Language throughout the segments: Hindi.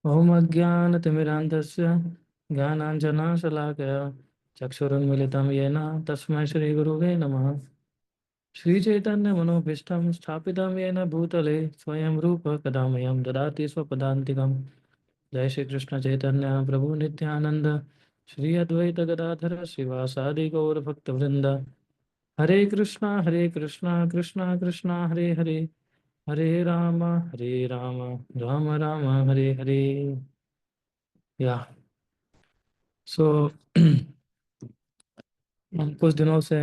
ओम अज्ञानतिमिरान्धस्य ज्ञानाञ्जनशलाकया चक्षुरुन्मिलितं येन तस्मै श्रीगुरुवे नमः। श्रीचैतन्यमनोभीष्टं स्थापितं येन भूतले स्वयं रूप कदा मह्यं ददाति स्वपदान्तिकं। जय श्री कृष्ण चैतन्य प्रभु नित्यानंद श्री अद्वैत गदाधर श्रीवासादि गौरभक्तवृंद। हरे कृष्णा कृष्णा कृष्णा हरे हरे, हरे राम राम राम हरे हरे। या सो हम कुछ दिनों से,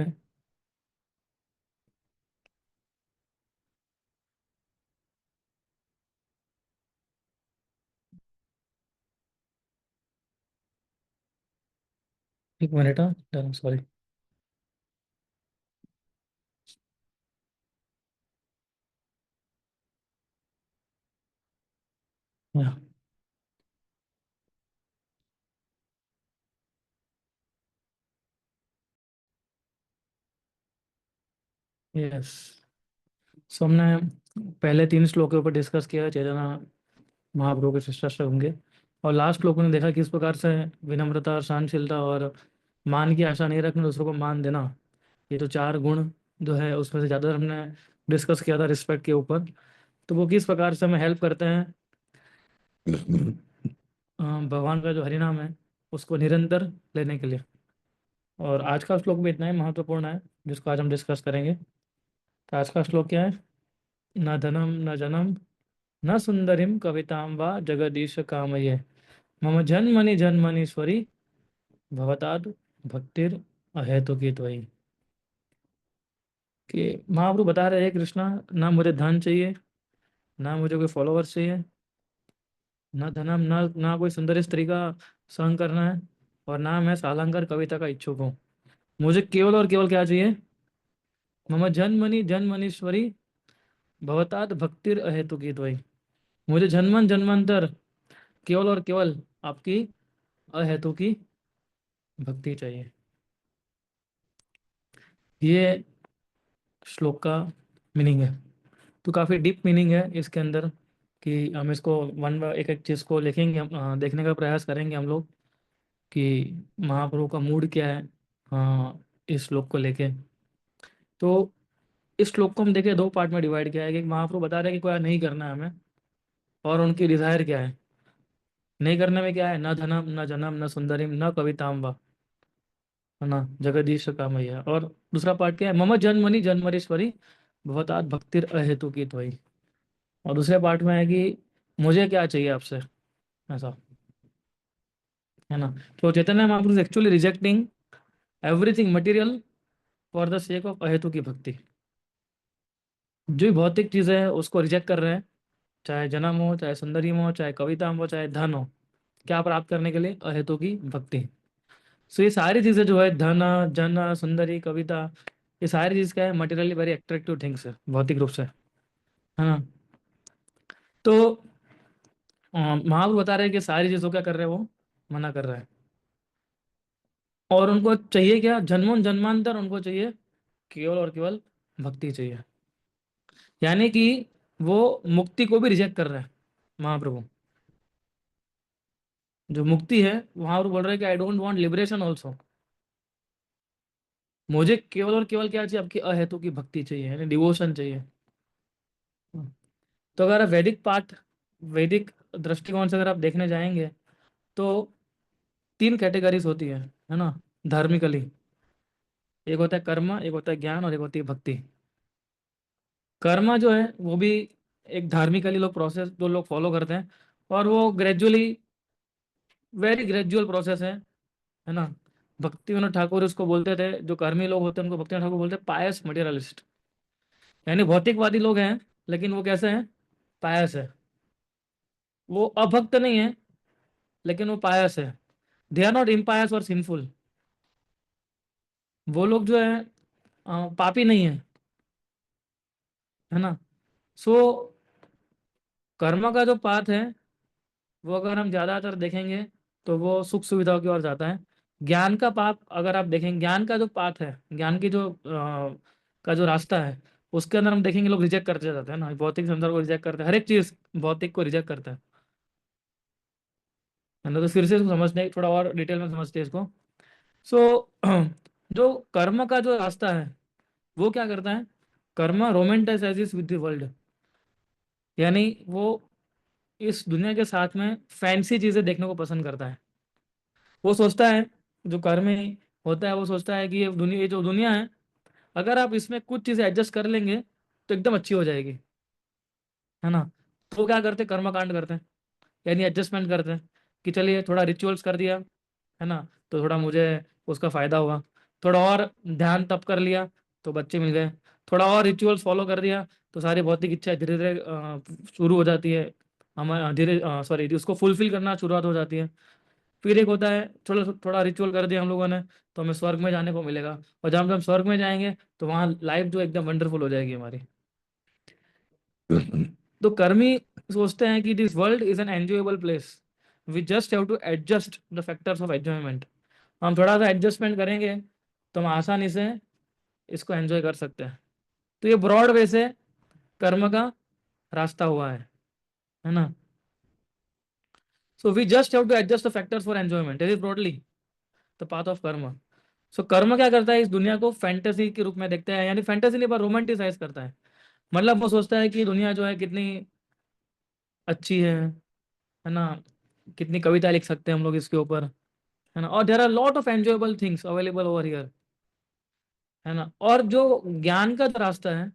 एक मिनट, हाँ सॉरी। या यस, सो हमने पहले तीन श्लोकों पर डिस्कस किया चैतन्य महाप्रभु के शिष्टाश्रम होंगे। और लास्ट श्लोक में देखा किस प्रकार से विनम्रता और सहनशीलता और मान की आशा नहीं रखना, दूसरों को मान देना, ये जो चार गुण जो है उसमें से ज़्यादा हमने डिस्कस किया था रिस्पेक्ट के ऊपर। तो वो किस प्रकार से हमें हेल्प करते हैं भगवान का जो हरि नाम है उसको निरंतर लेने के लिए। और आज का श्लोक भी इतना ही महत्वपूर्ण है जिसको आज हम डिस्कस करेंगे। तो आज का श्लोक क्या है? न धनम न जनम न सुंदरिम कवितां वा जगदीश कामये, मम जन्मनि जन्मनीश्वरी भवताद भक्तिर अहेतुकी त्वयि। कि महाप्रभु बता रहे हैं कृष्णा, ना मुझे धन चाहिए, ना मुझे कोई फॉलोअर्स चाहिए, ना धनम ना कोई सुंदर स्त्री का संग करना है, और ना मैं सालंकर कविता का इच्छुक हूँ। मुझे केवल और केवल क्या चाहिए? मम जन्मनि जन्मनीश्वरी भवतात भक्तिर अहेतुकी त्वयि। मुझे जन्मन जन्मांतर केवल और केवल आपकी अहेतुकी भक्ति चाहिए। ये श्लोक का मीनिंग है। तो काफ़ी डीप मीनिंग है इसके अंदर, कि हम इसको वन बाय एक एक चीज़ को लिखेंगे, हम देखने का प्रयास करेंगे हम लोग कि महाप्रभु का मूड क्या है इस श्लोक को लेके। तो इस श्लोक को हम देखें दो पार्ट में डिवाइड किया है। कि एक महाप्रभु बता रहे हैं कि कोई नहीं करना है हमें, और उनकी डिजायर क्या है। नहीं करने में क्या है? न धनम न जनम न सुंदरिम न कविताम्बा, है ना, जगदीश का मैया। और दूसरा पार्ट क्या है? मम जन्मनि जन्मरीश्वरी भवतात भक्तिर अहेतु की त्वयि। और दूसरे पार्ट में है कि मुझे क्या चाहिए आपसे, ऐसा, है ना। तो Chaitanya Mahaprabhu actually rejecting everything material for the sake of अहेतु की भक्ति। जो भी भौतिक चीजें हैं उसको रिजेक्ट कर रहे हैं, चाहे जन्म हो, चाहे सुंदरी हो, चाहे कविता हो, चाहे धन हो, क्या प्राप्त करने के लिए? अहेतु की भक्ति। सो ये सारी चीजें जो है, धन जन सुंदरी कविता, ये सारी चीज क्या है? मटेरियली वेरी अट्रैक्टिव थिंग्स है भौतिक रूप से, है ना। तो महाप्रभु बता रहे हैं कि सारी चीजों क्या कर रहे हैं, वो मना कर रहा है। और उनको चाहिए क्या? जन्मों जन्मांतर उनको चाहिए केवल और केवल भक्ति चाहिए। यानी कि वो मुक्ति को भी रिजेक्ट कर रहे हैं महाप्रभु। जो मुक्ति है वहां पर बोल रहे हैं कि I don't want liberation also. मुझे केवल और केवल क्या चाहिए? आपकी अहेतु की भक्ति चाहिए, यानी डिवोशन चाहिए। तो अगर आप वैदिक पाठ, वैदिक दृष्टिकोण से अगर आप देखने जाएंगे तो तीन कैटेगरीज होती है ना, धार्मिकली। एक होता है कर्म, एक होता है ज्ञान, और एक होती है भक्ति। कर्म जो है वो भी एक धार्मिकली लोग प्रोसेस जो लोग फॉलो करते हैं, और वो ग्रेजुअली, वेरी ग्रेजुअल प्रोसेस है ना। भक्ति विनोद ठाकुर उसको बोलते थे, जो कर्मी लोग होते हैं उनको भक्ति विनोद ठाकुर बोलते हैं पायस मटेरियलिस्ट। यानी भौतिकवादी लोग हैं, लेकिन वो कैसे हैं? पायस है। वो अभक्त नहीं है, लेकिन वो पायस है। दे आर नॉट इम्पायस और सिंफुल। वो लोग जो है पापी नहीं है, है ना। सो कर्म का जो पाथ है वो अगर हम ज्यादातर देखेंगे तो वो सुख सुविधाओं की ओर जाता है। ज्ञान का पाप अगर आप देखेंगे, ज्ञान का जो पाथ है, ज्ञान की जो का जो रास्ता है, उसके अंदर हम देखेंगे लोग रिजेक्ट करते जाते हैं ना, भौतिक संसार को रिजेक्ट करते हैं, हर एक चीज भौतिक को रिजेक्ट करता है। है ना। तो फिर से इसको समझने, थोड़ा और डिटेल में समझते हैं इसको। सो जो कर्म का जो रास्ता है वो क्या करता है, कर्म रोमेंटाइजेस विद द वर्ल्ड, यानी वो इस दुनिया के साथ में फैंसी चीजें देखने को पसंद करता है। वो सोचता है, जो कर्म ही होता है, वो सोचता है कि ये जो दुनिया है, अगर आप इसमें कुछ चीजें एडजस्ट कर लेंगे तो एकदम अच्छी हो जाएगी, है ना। तो वो क्या करते हैं, कर्म कांड करते हैं, यानी एडजस्टमेंट करते हैं कि चलिए थोड़ा रिचुअल्स कर दिया, है ना, तो थोड़ा मुझे उसका फायदा हुआ। थोड़ा और ध्यान तप कर लिया तो बच्चे मिल गए। थोड़ा और रिचुअल्स फॉलो कर दिया तो सारी भौतिक इच्छाएं धीरे धीरे शुरू हो जाती है, हमारे धीरे सॉरी उसको फुलफिल करना शुरुआत हो जाती है। फिर एक होता है, थोड़ा थोड़ा रिचुअल कर दिया हम लोगों ने तो हमें स्वर्ग में जाने को मिलेगा, और जब हम स्वर्ग में जाएंगे तो वहाँ लाइफ जो एकदम वंडरफुल हो जाएगी हमारी। तो कर्मी सोचते हैं कि this world is an enjoyable place, we just have to adjust the factors of enjoyment. हम थोड़ा सा एडजस्टमेंट करेंगे तो हम आसानी से इसको एंजॉय कर सकते हैं। तो ये ब्रॉड वे से कर्म का रास्ता हुआ है ना। So we just have to adjust the factors for enjoyment, it is broadly the path of karma. So कर्म क्या करता है, इस दुनिया को फैंटेसी के रूप में देखता है, यानी फैंटेसी नहीं पर रोमांटिसाइज करता है। मतलब वो सोचता है कि दुनिया जो है कितनी अच्छी है ना, कितनी कविता लिख सकते हैं हम लोग इसके ऊपर, है ना, और there are lot of enjoyable things available over here, है ना। और जो ज्ञान का जो रास्ता है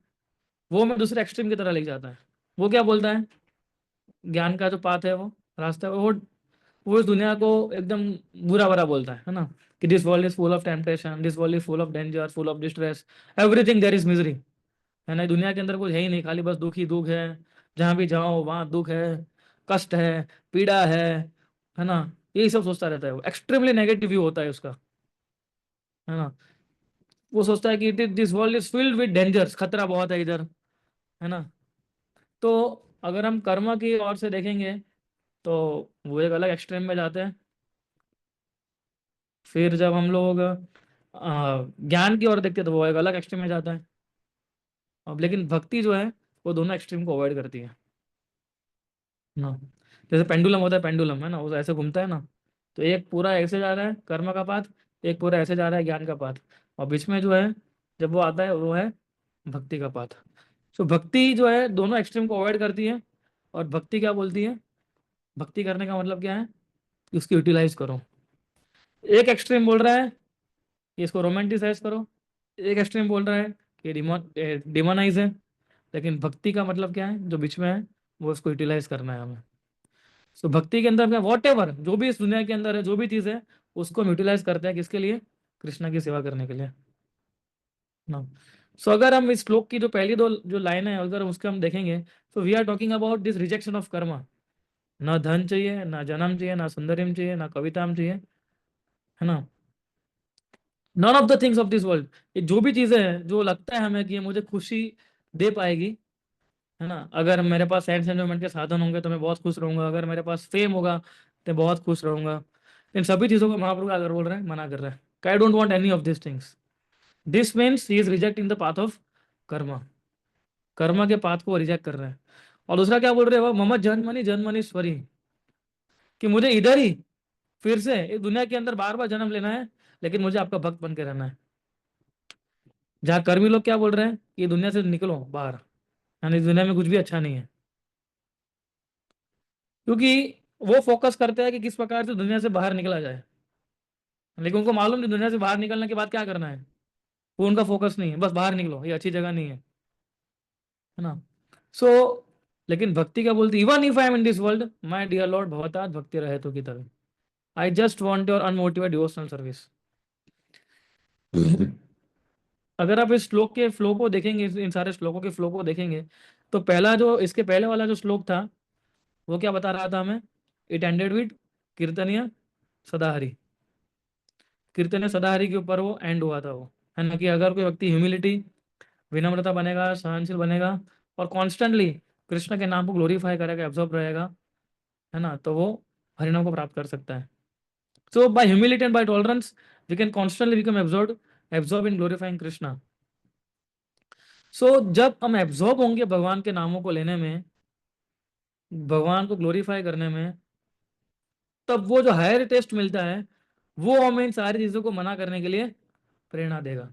वो मैं दूसरे एक्सट्रीम की तरह ले जाता है। वो क्या बोलता है, ज्ञान का जो पाथ है, वो रास्ता है, वो इस दुनिया को एकदम बुरा भरा बोलता है ना, कि this world is full of temptation, this world is full of danger, full of distress, everything there is misery, है ना। दुनिया के अंदर कुछ है ही नहीं, खाली बस दुख ही दुख है, जहां भी जाओ वहां दुख है, कष्ट है, पीड़ा है ना। यही सब सोचता रहता है, वो एक्सट्रीमली नेगेटिव व्यू होता है उसका, है ना। वो सोचता है कि this world is filled with dangers, खतरा बहुत है इधर, है ना। तो अगर हम कर्म की ओर से देखेंगे तो वो एक अलग एक्सट्रीम में जाते हैं। फिर जब हम लोग ज्ञान की ओर देखते हैं तो वो एक अलग एक्सट्रीम में जाता है। अब लेकिन भक्ति जो है वो दोनों एक्सट्रीम को अवॉइड करती है ना। जैसे पेंडुलम होता है, पेंडुलम है ना, वो ऐसे घूमता है ना, तो एक पूरा ऐसे जा रहा है कर्म का पाथ, एक पूरा ऐसे जा रहा है ज्ञान का पाथ, और बीच में जो है जब वो आता है वो है भक्ति का पाथ। सो भक्ति जो है दोनों एक्सट्रीम को अवॉइड करती है। और भक्ति क्या बोलती है, भक्ति करने का मतलब क्या है कि उसकी यूटिलाइज करो। एक एक्सट्रीम बोल रहा है कि इसको रोमांटिसाइज करो, एक एक्सट्रीम बोल रहा है कि डिमोनाइज है। लेकिन भक्ति का मतलब क्या है, जो बीच में है, वो उसको यूटिलाइज करना है हमें। सो भक्ति के अंदर क्या, वॉट एवर जो भी इस दुनिया के अंदर है, जो भी चीज़ है, उसको हम यूटिलाइज करते हैं किसके लिए, कृष्णा की सेवा करने के लिए ना। सो अगर हम इस श्लोक की जो पहली दो जो लाइन है अगर उसके हम देखेंगे, तो we are talking about this rejection of karma. ना धन चाहिए, ना जन्म चाहिए, ना सौंदर्य चाहिए, ना कविता चाहिए, है ना, none of the things of this world. ये जो भी चीजें हैं जो लगता है हमें कि ये मुझे खुशी दे पाएगी, है ना, अगर मेरे पास सेंस एंजॉयमेंट के साधन होंगे तो मैं बहुत खुश रहूंगा, अगर मेरे पास फेम होगा तो बहुत खुश रहूंगा, इन सभी चीजों को महाप्रभु अगर बोल रहे हैं, मना कर रहे हैं, I don't want any of this things. This means he is rejecting the path of Karma, Karma के पाथ को रिजेक्ट कर रहे हैं। और दूसरा क्या बोल रहे हैं, वो मम जन्मनि जन्मनीश्वरी, कि मुझे इधर ही फिर से इस दुनिया के अंदर बार बार जन्म लेना है, लेकिन मुझे आपका भक्त बन के रहना है। जहाँ कर्मी लोग क्या बोल रहे हैं कि दुनिया से निकलो बाहर, यानी इस दुनिया में कुछ भी अच्छा नहीं है, क्योंकि वो फोकस करते हैं कि किस प्रकार से दुनिया से बाहर निकला जाए, लेकिन उनको मालूम नहीं दुनिया से बाहर निकलने के बाद क्या करना है। वो उनका फोकस नहीं है, बस बाहर निकलो, ये अच्छी जगह नहीं है ना। सो लेकिन भक्ति क्या बोलती, even if I am in this world my dear lord भवतात भक्ति रहे तो की तरह, I just want your unmotivated devotional service. अगर आप इस श्लोक के फ्लो को देखेंगे, इन सारे श्लोकों के फ्लो को देखेंगे, तो पहला जो इसके पहले वाला जो श्लोक था वो क्या बता रहा था हमें, इट एंडेड विद कीर्तनीय सदाहरि, कीर्तनीय सदाहरि के ऊपर वो एंड हुआ था वो, है ना, कि अगर कोई व्यक्ति ह्यूमिलिटी, विनम्रता बनेगा, सहनशील बनेगा, और कॉन्स्टेंटली कृष्ण के नाम को ग्लोरीफाई करेगा, एब्जॉर्ब रहेगा, है ना, तो वो हरिनाम को प्राप्त कर सकता है। So by humility and by tolerance we can constantly become absorb in glorifying Krishna. So जब हम एब्जॉर्ब होंगे भगवान के नामों को लेने में, भगवान को ग्लोरीफाई करने में, तब वो जो हायर टेस्ट मिलता है वो हमें इन सारी चीजों को मना करने के लिए प्रेरणा देगा।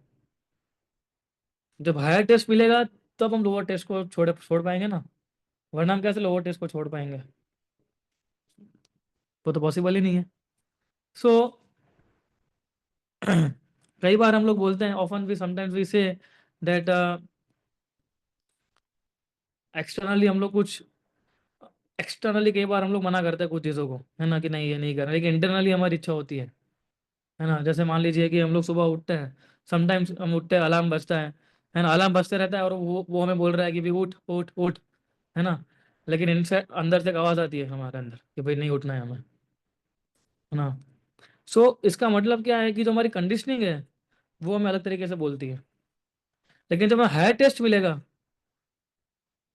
जब हायर टेस्ट मिलेगा तब हम लोअर टेस्ट को छोड़ छोड़ पाएंगे ना, वरना हम कैसे लोअर टेस्ट को छोड़ पाएंगे? वो तो पॉसिबल ही नहीं है। सो कई बार हम लोग बोलते हैं, often we sometimes we say that externally हम लोग कुछ, एक्सटर्नली कई बार हम लोग मना करते हैं कुछ चीज़ों को, है ना, कि नहीं ये नहीं करना, लेकिन इंटरनली हमारी इच्छा होती है ना। जैसे मान लीजिए कि हम लोग सुबह उठते हैं, समटाइम्स हम उठते हैं, अलार्म बजता है ना, अलार्म बजते रहता है और वो हमें बोल रहा है कि भाई उठ उठ उठ, है ना। लेकिन इनसे अंदर से एक आवाज़ आती है हमारे अंदर कि भाई नहीं उठना है हमें, है ना। सो इसका मतलब क्या है कि जो हमारी कंडीशनिंग है वो हमें अलग तरीके से बोलती है। लेकिन जब हमें हायर टेस्ट मिलेगा,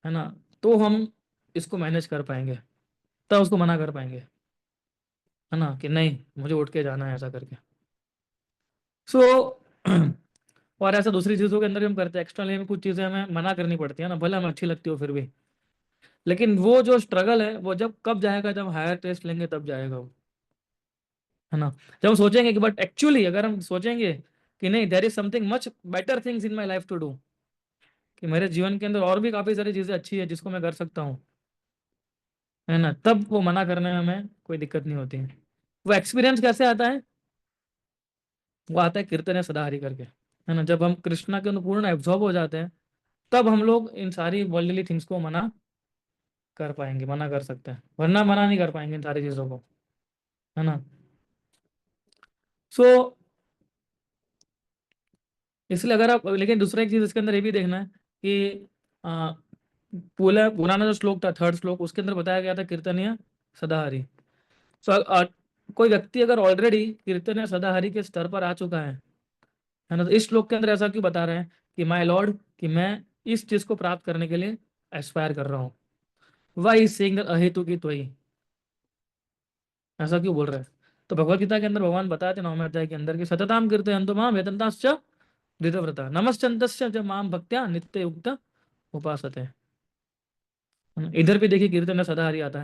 है ना, तो हम इसको मैनेज कर पाएंगे, तब उसको मना कर पाएंगे, है ना, कि नहीं मुझे उठ के जाना है ऐसा करके। सो और ऐसा दूसरी चीज़ों के अंदर भी हम करते हैं, एक्सटर्नली में कुछ चीज़ें हमें मना करनी पड़ती है ना, भले हमें अच्छी लगती हो फिर भी। लेकिन वो जो स्ट्रगल है वो जब कब जाएगा, जब हायर टेस्ट लेंगे तब जाएगा वो, है ना। जब हम सोचेंगे कि बट एक्चुअली अगर हम सोचेंगे कि नहीं there is something much better things in my life to do, कि मेरे जीवन के अंदर और भी काफ़ी सारी चीज़ें अच्छी है जिसको मैं कर सकता हूँ, है ना, तब वो मना करने में हमें कोई दिक्कत नहीं होती है। वो एक्सपीरियंस कैसे आता है? वो आता है कीर्तन सदाहरि करके, है ना। जब हम कृष्णा के अंदर पूर्ण एब्जॉर्ब हो जाते हैं तब हम लोग इन सारी वर्ल्डली थिंग्स को मना कर पाएंगे, मना कर सकते हैं, वरना मना नहीं कर पाएंगे इन सारी चीज़ों को, है ना। सो इसलिए अगर आप, लेकिन दूसरा एक चीज़ इसके अंदर ये भी देखना है कि आ, पूरा पुराना जो श्लोक था, थर्ड श्लोक, उसके अंदर बताया गया था कीर्तनीय सदाहरि। सो कोई व्यक्ति अगर ऑलरेडी कीर्तनीय सदाहरि के स्तर पर आ चुका है ना, तो इस श्लोक के अंदर ऐसा क्यों बता रहे हैं कि माय लॉर्ड, कि मैं इस चीज को प्राप्त करने के लिए एस्पायर कर रहा हूँ? वाई सेइंग अहेतु की त्वयि, ऐसा क्यों बोल रहे हैं? तो भगवत गीता के अंदर भगवान बताते 9वें अध्याय के अंदर कि सतताम कीर्तयन्तो माम वेदन्ताश्च धृतव्रता नमश्चंदस्य च माम भक्त्या नित्य युक्त उपासते। इधर भी देखिए कीर्तन में सदा हरि आता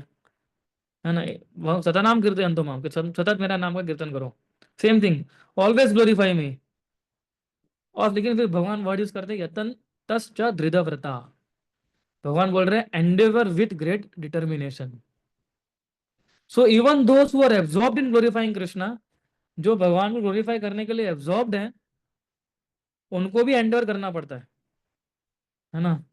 है ना। वह सतनाम कीर्तयन्तो माम, कि सतत मेरा नाम का कीर्तन करो, सेम थिंग, ऑलवेज ग्लोरीफाई मी। और लेकिन फिर भगवान वर्ड यूज करते हैं यतन तस् धृतव्रता, भगवान बोल रहे हैं endeavour with great determination. So even those who are absorbed in glorifying Krishna, जो भगवान को ग्लोरीफाई करने के लिए एब्जॉर्ब्ड हैं, उनको भी एंडेवर करना पड़ता है ना।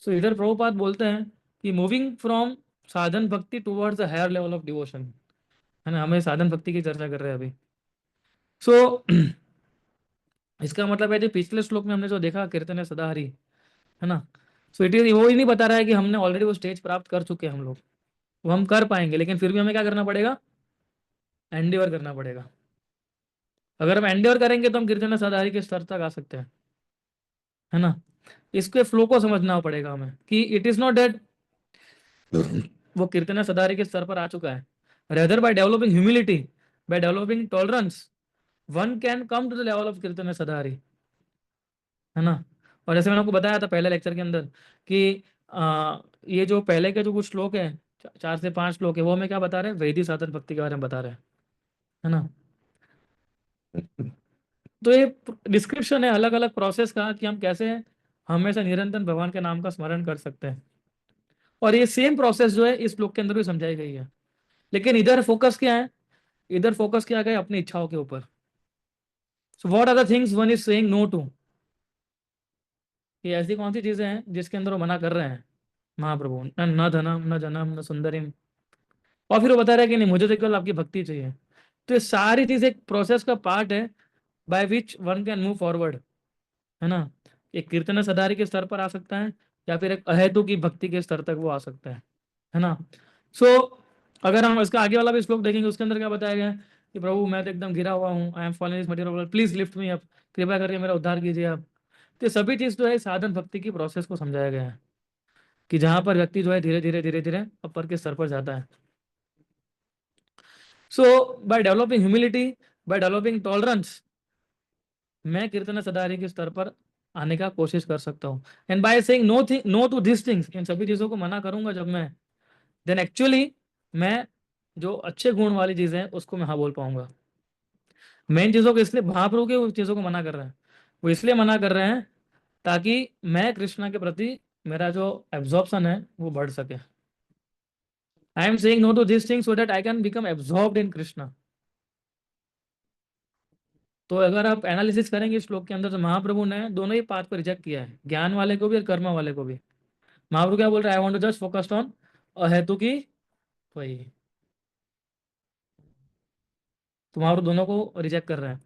सो इधर प्रभुपाद बोलते हैं कि moving from sadhana bhakti towards a higher level of devotion, है ना, हमें साधन भक्ति की चर्चा कर रहे हैं अभी। सो इसका मतलब है जो पिछले श्लोक में हमने जो देखा कीर्तन सदाहरि, है ना, सो इट इज वो ही नहीं बता रहा है कि हमने ऑलरेडी वो स्टेज प्राप्त कर चुके हैं हम लोग, वो हम कर पाएंगे, लेकिन फिर भी हमें क्या करना पड़ेगा? एंडेवर करना पड़ेगा। अगर हम एंडेवर करेंगे तो हम कीर्तन सदाहरि के स्तर तक आ सकते हैं, है ना। इसके फ्लो को समझना पड़ेगा हमें कि इट इज नॉट दैट वो कीर्तन सदाहरि के स्तर पर आ चुका है, rather by developing humility, by developing tolerance, one can come to the level of kirtan sadahari, है ना। और जैसे मैंने आपको बताया था पहले लेक्चर के अंदर कि ये जो पहले के जो कुछ श्लोक है, 4 से 5 श्लोक है, वो हमें क्या बता रहे हैं? वैदिक साधन भक्ति के बारे में बता रहे हैं, है ना। तो ये डिस्क्रिप्शन है अलग अलग प्रोसेस का कि हम कैसे हमेशा निरंतर भगवान के नाम का स्मरण कर सकते हैं। और ये सेम प्रोसेस जो है इस श्लोक के अंदर भी समझाई गई है, लेकिन इधर फोकस क्या है? इधर फोकस क्या है? अपनी इच्छाओं के ऊपर। So what are the things one is saying no to, ये ऐसी कौन सी चीजें हैं जिसके अंदर वो मना कर रहे हैं? महाप्रभु न न धनम न जनम न सुंदरिम, और फिर वो बता रहा है कि नहीं मुझे तो केवल आपकी भक्ति चाहिए। तो ये सारी चीज एक प्रोसेस का पार्ट है by which one can move forward, है ना। एक कीर्तन सदारी के स्तर पर आ सकता है, या फिर एक अहेतु की भक्ति के स्तर तक वो आ सकता है ना। सो अगर हम इसका आगे वाला भी श्लोक देखेंगे, उसके अंदर क्या बताया गया है कि प्रभु मैं तो एकदम गिरा हुआ हूँ, I am following this material, please lift me up, कृपया करके मेरा उद्धार कीजिए आप। तो ये सभी चीज जो है साधन भक्ति की प्रोसेस को समझाया गया है, कि जहां पर व्यक्ति जो है धीरे धीरे धीरे धीरे ऊपर के स्तर पर जाता है। So by developing humility, by developing tolerance, मैं कीर्तन सदारी के स्तर पर आने का कोशिश कर सकता हूँ। And by saying no thing no to this things, इन सभी चीजों को मना करूंगा जब मैं, देन एक्चुअली मैं जो अच्छे गुण वाली चीजें हैं उसको मैं हाँ बोल पाऊंगा। मेन चीजों को इसलिए महाप्रभु के उस चीजों को मना कर रहे हैं, वो इसलिए मना कर रहे हैं ताकि मैं कृष्णा के प्रति मेरा जो एब्जॉर्प्शन है वो बढ़ सके। I am saying no to this thing so that I can become absorbed in Krishna. तो अगर आप एनालिसिस करेंगे इस श्लोक के अंदर, तो महाप्रभु ने दोनों ही पाथ को रिजेक्ट किया है, ज्ञान वाले को भी और कर्म वाले को भी। महाप्रभु क्या बोल रहे हैं, I want to just focused on अहेतु की। वही, तो महाप्रभु दोनों को रिजेक्ट कर रहे हैं।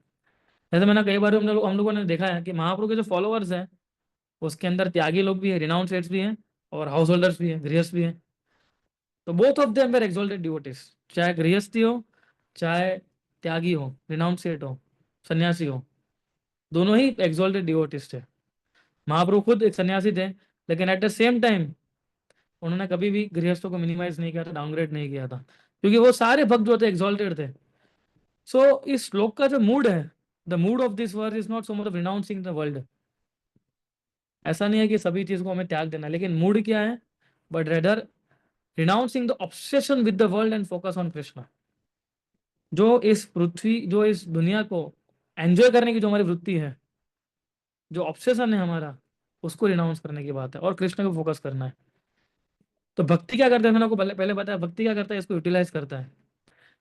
जैसे मैंने कई बार हम लोगों ने देखा है कि महाप्रभु के जो फॉलोअर्स हैं उसके अंदर त्यागी लोग भी हैं, रिनाउंसेट्स भी हैं, और हाउस होल्डर्स भी हैं, गृहस्थ भी हैं। तो both of them are exalted devotees, चाहे गृहस्थी हो, चाहे त्यागी हो, रिनाउंसेट हो, सन्यासी हो, दोनों ही एक्सॉल्टेड डिवोटीज थे। महाप्रभु खुद एक सन्यासी थे, लेकिन एट द सेम टाइम उन्होंने कभी भी गृहस्थों को मिनिमाइज नहीं किया था, डाउनग्रेड नहीं किया था, क्योंकि वो सारे भक्त जो थे एक्सॉल्टेड थे। सो इस श्लोक का जो मूड है, the mood of this verse is not so much of renouncing the world. ऐसा नहीं है कि सभी चीज को हमें त्याग देना है, लेकिन मूड क्या है, but rather renouncing the obsession with the world and focus on Krishna. जो इस पृथ्वी, जो इस दुनिया को एंजॉय करने की जो हमारी वृत्ति है, जो ऑब्सेशन है हमारा, उसको रिनाउंस करने की बात है और कृष्ण को फोकस करना है। तो भक्ति क्या करता है, मैंने आपको पहले पहले बताया, भक्ति क्या करता है, इसको यूटिलाइज करता है।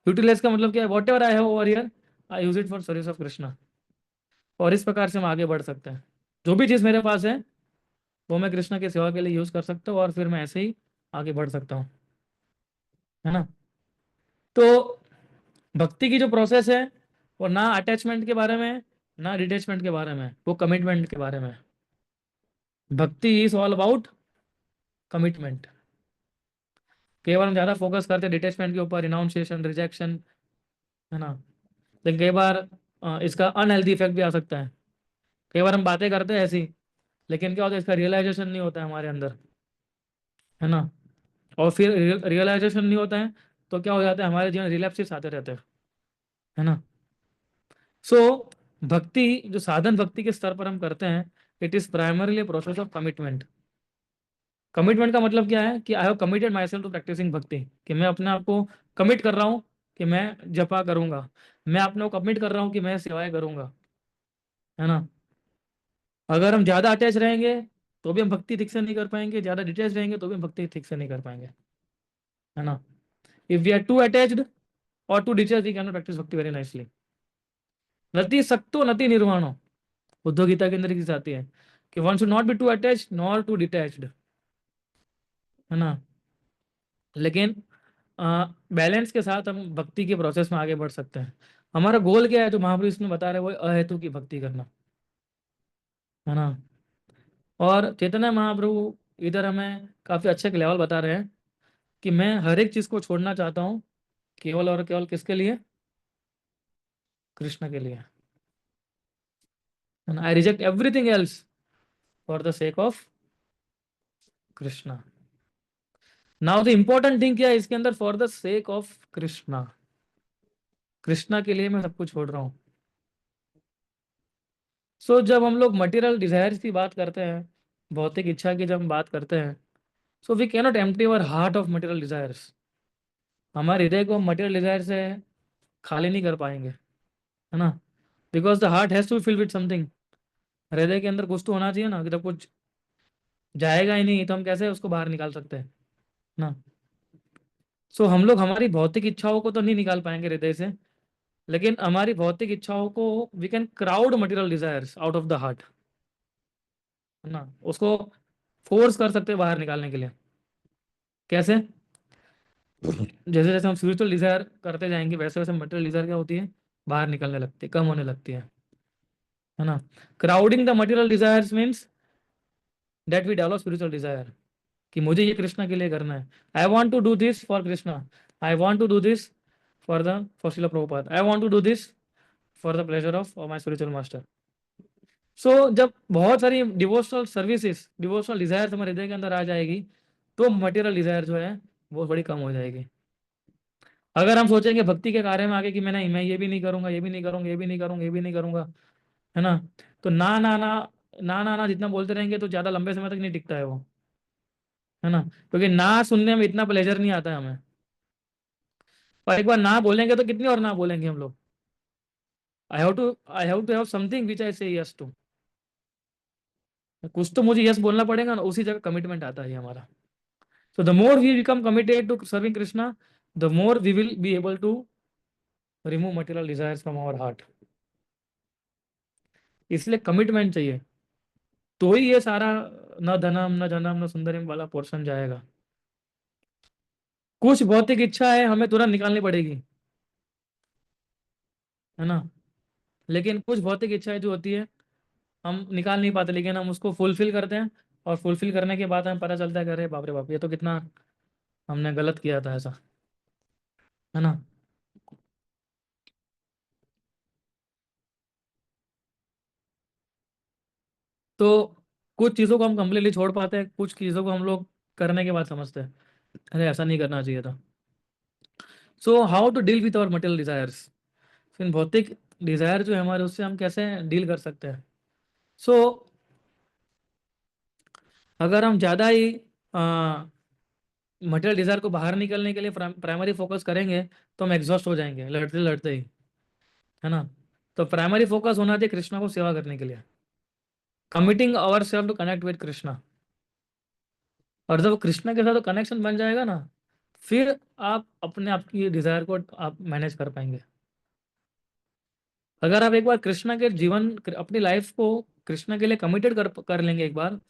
यूटिलाइज का मतलब क्या है, what ever I have over here, I use it for service of Krishna. और इस प्रकार से हम आगे बढ़ सकते हैं। जो भी चीज़ मेरे पास है वो मैं कृष्ण की सेवा के लिए यूज कर सकता हूँ, और फिर मैं ऐसे ही आगे बढ़ सकता हूँ, है ना। तो भक्ति की जो प्रोसेस है वो ना अटैचमेंट के बारे में है, ना डिटैचमेंट के बारे में है, वो कमिटमेंट के बारे में है। भक्ति इज ऑल अबाउट कमिटमेंट। केवल हम ज़्यादा फोकस करते हैं डिटैचमेंट के ऊपर, रिनाउंसिएशन, रिजेक्शन, है ना। लेकिन कई बार इसका अनहेल्दी इफेक्ट भी आ सकता है। कई बार हम बातें करते हैं ऐसी, लेकिन क्या होता है, इसका रियलाइजेशन नहीं होता है हमारे अंदर, है ना। और फिर रियलाइजेशन नहीं होता है तो क्या हो जाता है, हमारे जीवन रिलैप्सिस आते रहते हैं, है ना। सो भक्ति, जो साधन भक्ति के स्तर पर हम करते हैं, it is primarily process of commitment. Commitment का मतलब क्या है कि I have committed myself to practising bhakti, कि मैं अपने आप को कमिट कर रहा हूँ कि मैं जपा करूंगा, मैं अपने को कमिट कर रहा हूँ कि मैं सेवाएं करूंगा, है ना। अगर हम ज्यादा अटैच रहेंगे तो भी हम भक्ति ठीक से नहीं कर पाएंगे, ज्यादा डिटेच रहेंगे तो भी हम भक्ति ठीक से नहीं कर पाएंगे, है ना। If we are to attached or to detach, we can practice bhakti very nicely. नति सक्तो नति निर्वाणो, उद्धव गीता के अंदर एक चीज आती है कि one should not be too attached nor too detached, है ना। लेकिन बैलेंस के साथ हम भक्ति के प्रोसेस में आगे बढ़ सकते हैं। हमारा गोल क्या है, जो महापुरुष इसमें बता रहे हैं, वो अहेतु की भक्ति करना, है ना। और चैतन्य महाप्रभु इधर हमें काफी अच्छे लेवल बता रहे हैं कि मैं हर एक चीज को छोड़ना चाहता हूँ, केवल और केवल किसके लिए, कृष्ण के लिए, है ना। I reject everything else for the sake of Krishna. Now the important thing क्या है इसके अंदर, for the sake of Krishna, Krishna के लिए मैं सब कुछ छोड़ रहा हूँ। सो जब हम लोग मटेरियल डिजायर्स की बात करते हैं, भौतिक इच्छा की जब हम बात करते हैं, so we cannot empty our heart of material desires. हमारे हृदय को मटेरियल डिजायर से खाली नहीं कर पाएंगे, है ना। Because the heart has to fill with something. हृदय के अंदर कुछ तो होना चाहिए ना, कि जब कुछ जाएगा ही नहीं तो हम कैसे उसको बाहर निकाल सकते हैं ना। सो हम लोग हमारी भौतिक इच्छाओं को तो नहीं निकाल पाएंगे हृदय से, लेकिन हमारी भौतिक इच्छाओं को we can crowd material desires out of the heart, है ना। उसको फोर्स कर सकते हैं बाहर निकालने के लिए। कैसे, जैसे जैसे हम स्पिरिचुअल डिजायर करते जाएंगे वैसे वैसे मटेरियल डिजायर क्या होती है, बाहर निकलने लगती है, कम होने लगती है ना। Crowding the material desires means that we develop spiritual desire, कि मुझे ये कृष्णा के लिए करना है। I want to do this for Krishna, I want to do this for Srila Prabhupada, I want to do this for the pleasure of my spiritual master. So जब बहुत सारी डिवोशनल सर्विसेज, डिवोशनल डिजायर हमारे हृदय के अंदर आ जाएगी, तो मटेरियल डिजायर जो है वो बड़ी कम हो जाएगी। अगर हम सोचेंगे भक्ति के कार्य में आगे कि मैं ये भी नहीं करूंगा, ये भी नहीं करूंगा, ये भी नहीं करूंगा, ये भी नहीं करूंगा, है ना, तो ना ना ना ना ना ना जितना बोलते रहेंगे तो ज्यादा लंबे समय तक नहीं टिकता है वो, है ना। क्योंकि ना सुनने में इतना प्लेजर नहीं आता है हमें। और एक बार ना बोलेंगे तो कितनी और ना बोलेंगे हम लोग। I have to have something which I say yes to. कुछ तो मुझे यस बोलना पड़ेगा ना, उसी जगह कमिटमेंट आता है ये हमारा। So the more we become committed to serving Krishna, the more we will be able to remove material desires from our heart. इसलिए कमिटमेंट चाहिए, तो ही ये सारा न धनम न जनम न सुंदरम वाला पोर्शन जाएगा। कुछ भौतिक इच्छा है हमें तुरंत निकालनी पड़ेगी, है ना। लेकिन कुछ भौतिक इच्छाएं जो होती है हम निकाल नहीं पाते, लेकिन हम उसको फुलफिल करते हैं। और फुलफिल करने के बाद हमें पता चलता है कि अरे बाप रे बाप, ये तो कितना हमने गलत किया था ऐसा, है ना। तो कुछ चीज़ों को हम कंप्लीटली छोड़ पाते हैं, कुछ चीज़ों को हम लोग करने के बाद समझते हैं अरे ऐसा नहीं करना चाहिए था। So how to deal with our material desires. फिर भौतिक डिजायर जो है हमारे, उससे हम कैसे डील कर सकते हैं। सो अगर हम ज़्यादा ही मटेरियल डिजायर को बाहर निकलने के लिए प्राइमरी फोकस करेंगे तो हम एग्जॉस्ट हो जाएंगे लड़ते लड़ते ही, है ना। तो प्राइमरी फोकस होना चाहिए कृष्णा को सेवा करने के लिए, committing our self to connect with Krishna. और जब कृष्णा के साथ कनेक्शन बन जाएगा ना, फिर आप अपने आप की डिजायर को आप मैनेज कर पाएंगे। अगर आप एक बार कृष्णा के जीवन अपनी लाइफ को कृष्णा के लिए कमिटेड कर लेंगे एक बार,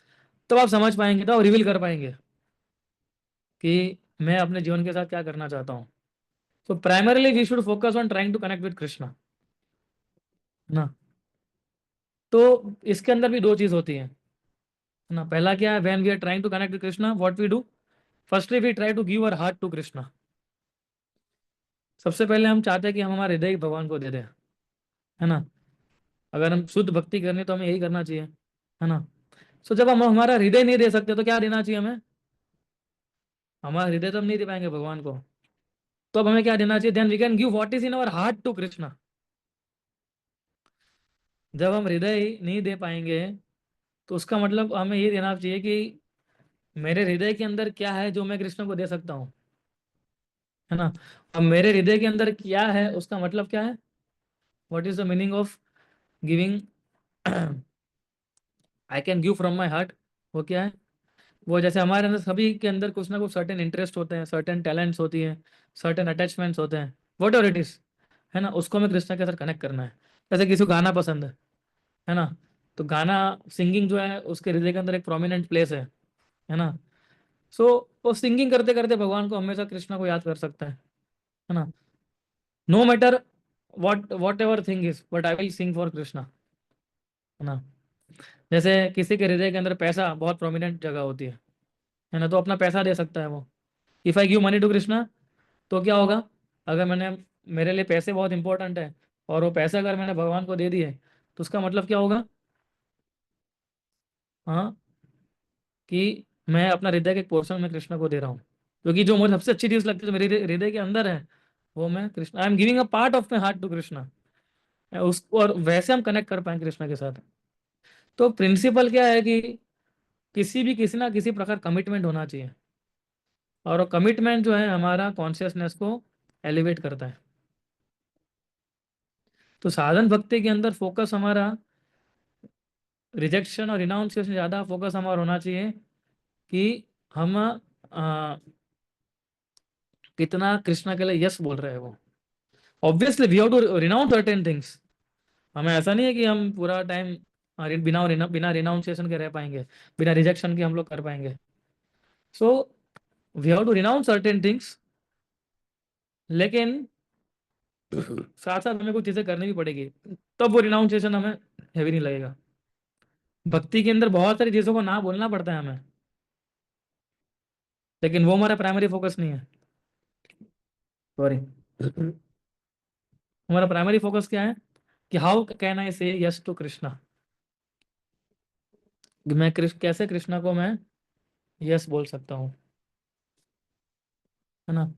तो आप समझ पाएंगे, तो आप रिवील कर पाएंगे कि मैं अपने जीवन के साथ क्या करना चाहता हूँ। So primarily we should focus on trying to connect with Krishna, है ना। तो इसके अंदर भी दो चीज होती है ना। पहला क्या है, when we are trying to connect with Krishna what we do, firstly we try to give our heart to Krishna. सबसे पहले हम चाहते हैं कि हम हमारे हृदय भगवान को दे दें, है ना। अगर हम शुद्ध भक्ति करनी तो हमें यही करना चाहिए, है ना। सो जब हम हमारा हृदय नहीं दे सकते तो क्या देना चाहिए हमें, हमारा हृदय तो हम नहीं दे पाएंगे भगवान को, तो अब हमें क्या देना चाहिए, then we can give what is in our heart to Krishna. जब हम हृदय नहीं दे पाएंगे तो उसका मतलब हमें ये देना चाहिए कि मेरे हृदय के अंदर क्या है जो मैं कृष्ण को दे सकता हूँ, है ना। अब मेरे हृदय के अंदर क्या है उसका मतलब क्या है, what is the meaning of giving I can give from my heart. वो क्या है, वो जैसे हमारे अंदर सभी के अंदर कुछ ना कुछ सर्टेन इंटरेस्ट होते हैं, सर्टेन टैलेंट्स होती हैं, सर्टेन अटैचमेंट्स होते हैं, वट एवर इट इज, है ना। उसको हमें कृष्णा के साथ कनेक्ट करना है। जैसे किसी को गाना पसंद है ना। तो गाना सिंगिंग जो है उसके हृदय के अंदर एक प्रोमिनेंट प्लेस है ना। सो वो सिंगिंग करते करते भगवान को हमेशा कृष्णा को याद कर सकता है ना। No matter whatever thing is but I will sing for Krishna, है ना। जैसे किसी के हृदय के अंदर पैसा बहुत प्रोमिनेंट जगह होती है ना, तो अपना पैसा दे सकता है वो। If I give money to Krishna तो क्या होगा, अगर मैंने, मेरे लिए पैसे बहुत इंपॉर्टेंट है और वो पैसे अगर मैंने भगवान को दे दिए तो उसका मतलब क्या होगा, हाँ, कि मैं अपना हृदय के एक पोर्शन में कृष्णा को दे रहा हूँ। क्योंकि जो मुझे सबसे अच्छी चीज लगती है जो मेरे हृदय के अंदर है, वो मैं Krishna, I am giving a part of my heart to Krishna. उसको, और वैसे हम कनेक्ट कर पाएंगे कृष्णा के साथ। तो प्रिंसिपल क्या है कि किसी ना किसी प्रकार कमिटमेंट होना चाहिए, और कमिटमेंट जो है हमारा कॉन्शियसनेस को एलिवेट करता है। तो साधन भक्ति के अंदर फोकस हमारा रिजेक्शन और रिनाउंसिएशन ज़्यादा फोकस हमारा होना चाहिए कि हम कितना कृष्णा के लिए यस बोल रहे हैं वो। Obviously we have to renounce certain things. हमें ऐसा नहीं है कि हम पूरा टाइम बिना रिनाउंसिएशन के रह पाएंगे, बिना रिजेक्शन के हम लोग कर पाएंगे। So we have to renounce certain things, लेकिन साथ साथ हमें कुछ चीज़ें करनी भी पड़ेगी, तब वो रिनाउंसिएशन हमें हैवी नहीं लगेगा। भक्ति के अंदर बहुत सारी चीज़ों को ना बोलना पड़ता है हमें, लेकिन वो हमारा प्राइमरी फोकस नहीं है। सॉरी, हमारा प्राइमरी फोकस क्या है कि how can I say yes to Krishna, मैं कैसे कृष्णा को मैं यस बोल सकता हूँ, है ना।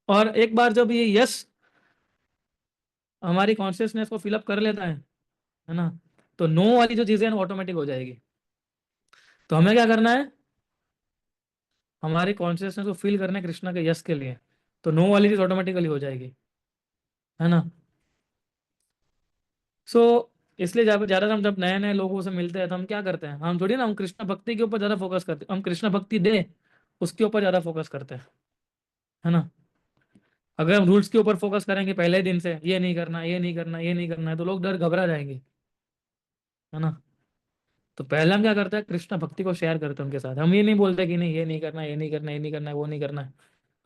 और एक बार जब ये यस हमारी कॉन्शियसनेस को फिलअप कर लेता है ना, तो नो वाली जो चीजें हैं ऑटोमेटिक हो जाएगी। तो हमें क्या करना है, हमारी कॉन्शियसनेस को फील करना है कृष्णा के यस के लिए। तो नो वाली चीज ऑटोमेटिकली हो जाएगी, है ना। सो इसलिए जब ज़्यादा हम जब नए नए लोगों से मिलते हैं तो हम क्या करते हैं, हम थोड़ी ना हम कृष्ण भक्ति के ऊपर ज़्यादा फोकस करते हैं, हम कृष्ण भक्ति दे उसके ऊपर ज़्यादा फोकस करते हैं, है ना। अगर हम रूल्स के ऊपर फोकस करेंगे पहले ही दिन से, ये नहीं करना, ये नहीं करना, ये नहीं करना है, तो लोग डर घबरा जाएंगे, है ना। तो पहले हम क्या करते हैं, कृष्ण भक्ति को शेयर करते हैं उनके साथ। हम ये नहीं बोलते कि नहीं ये नहीं करना, ये नहीं करना, ये नहीं करना है, वो नहीं करना है,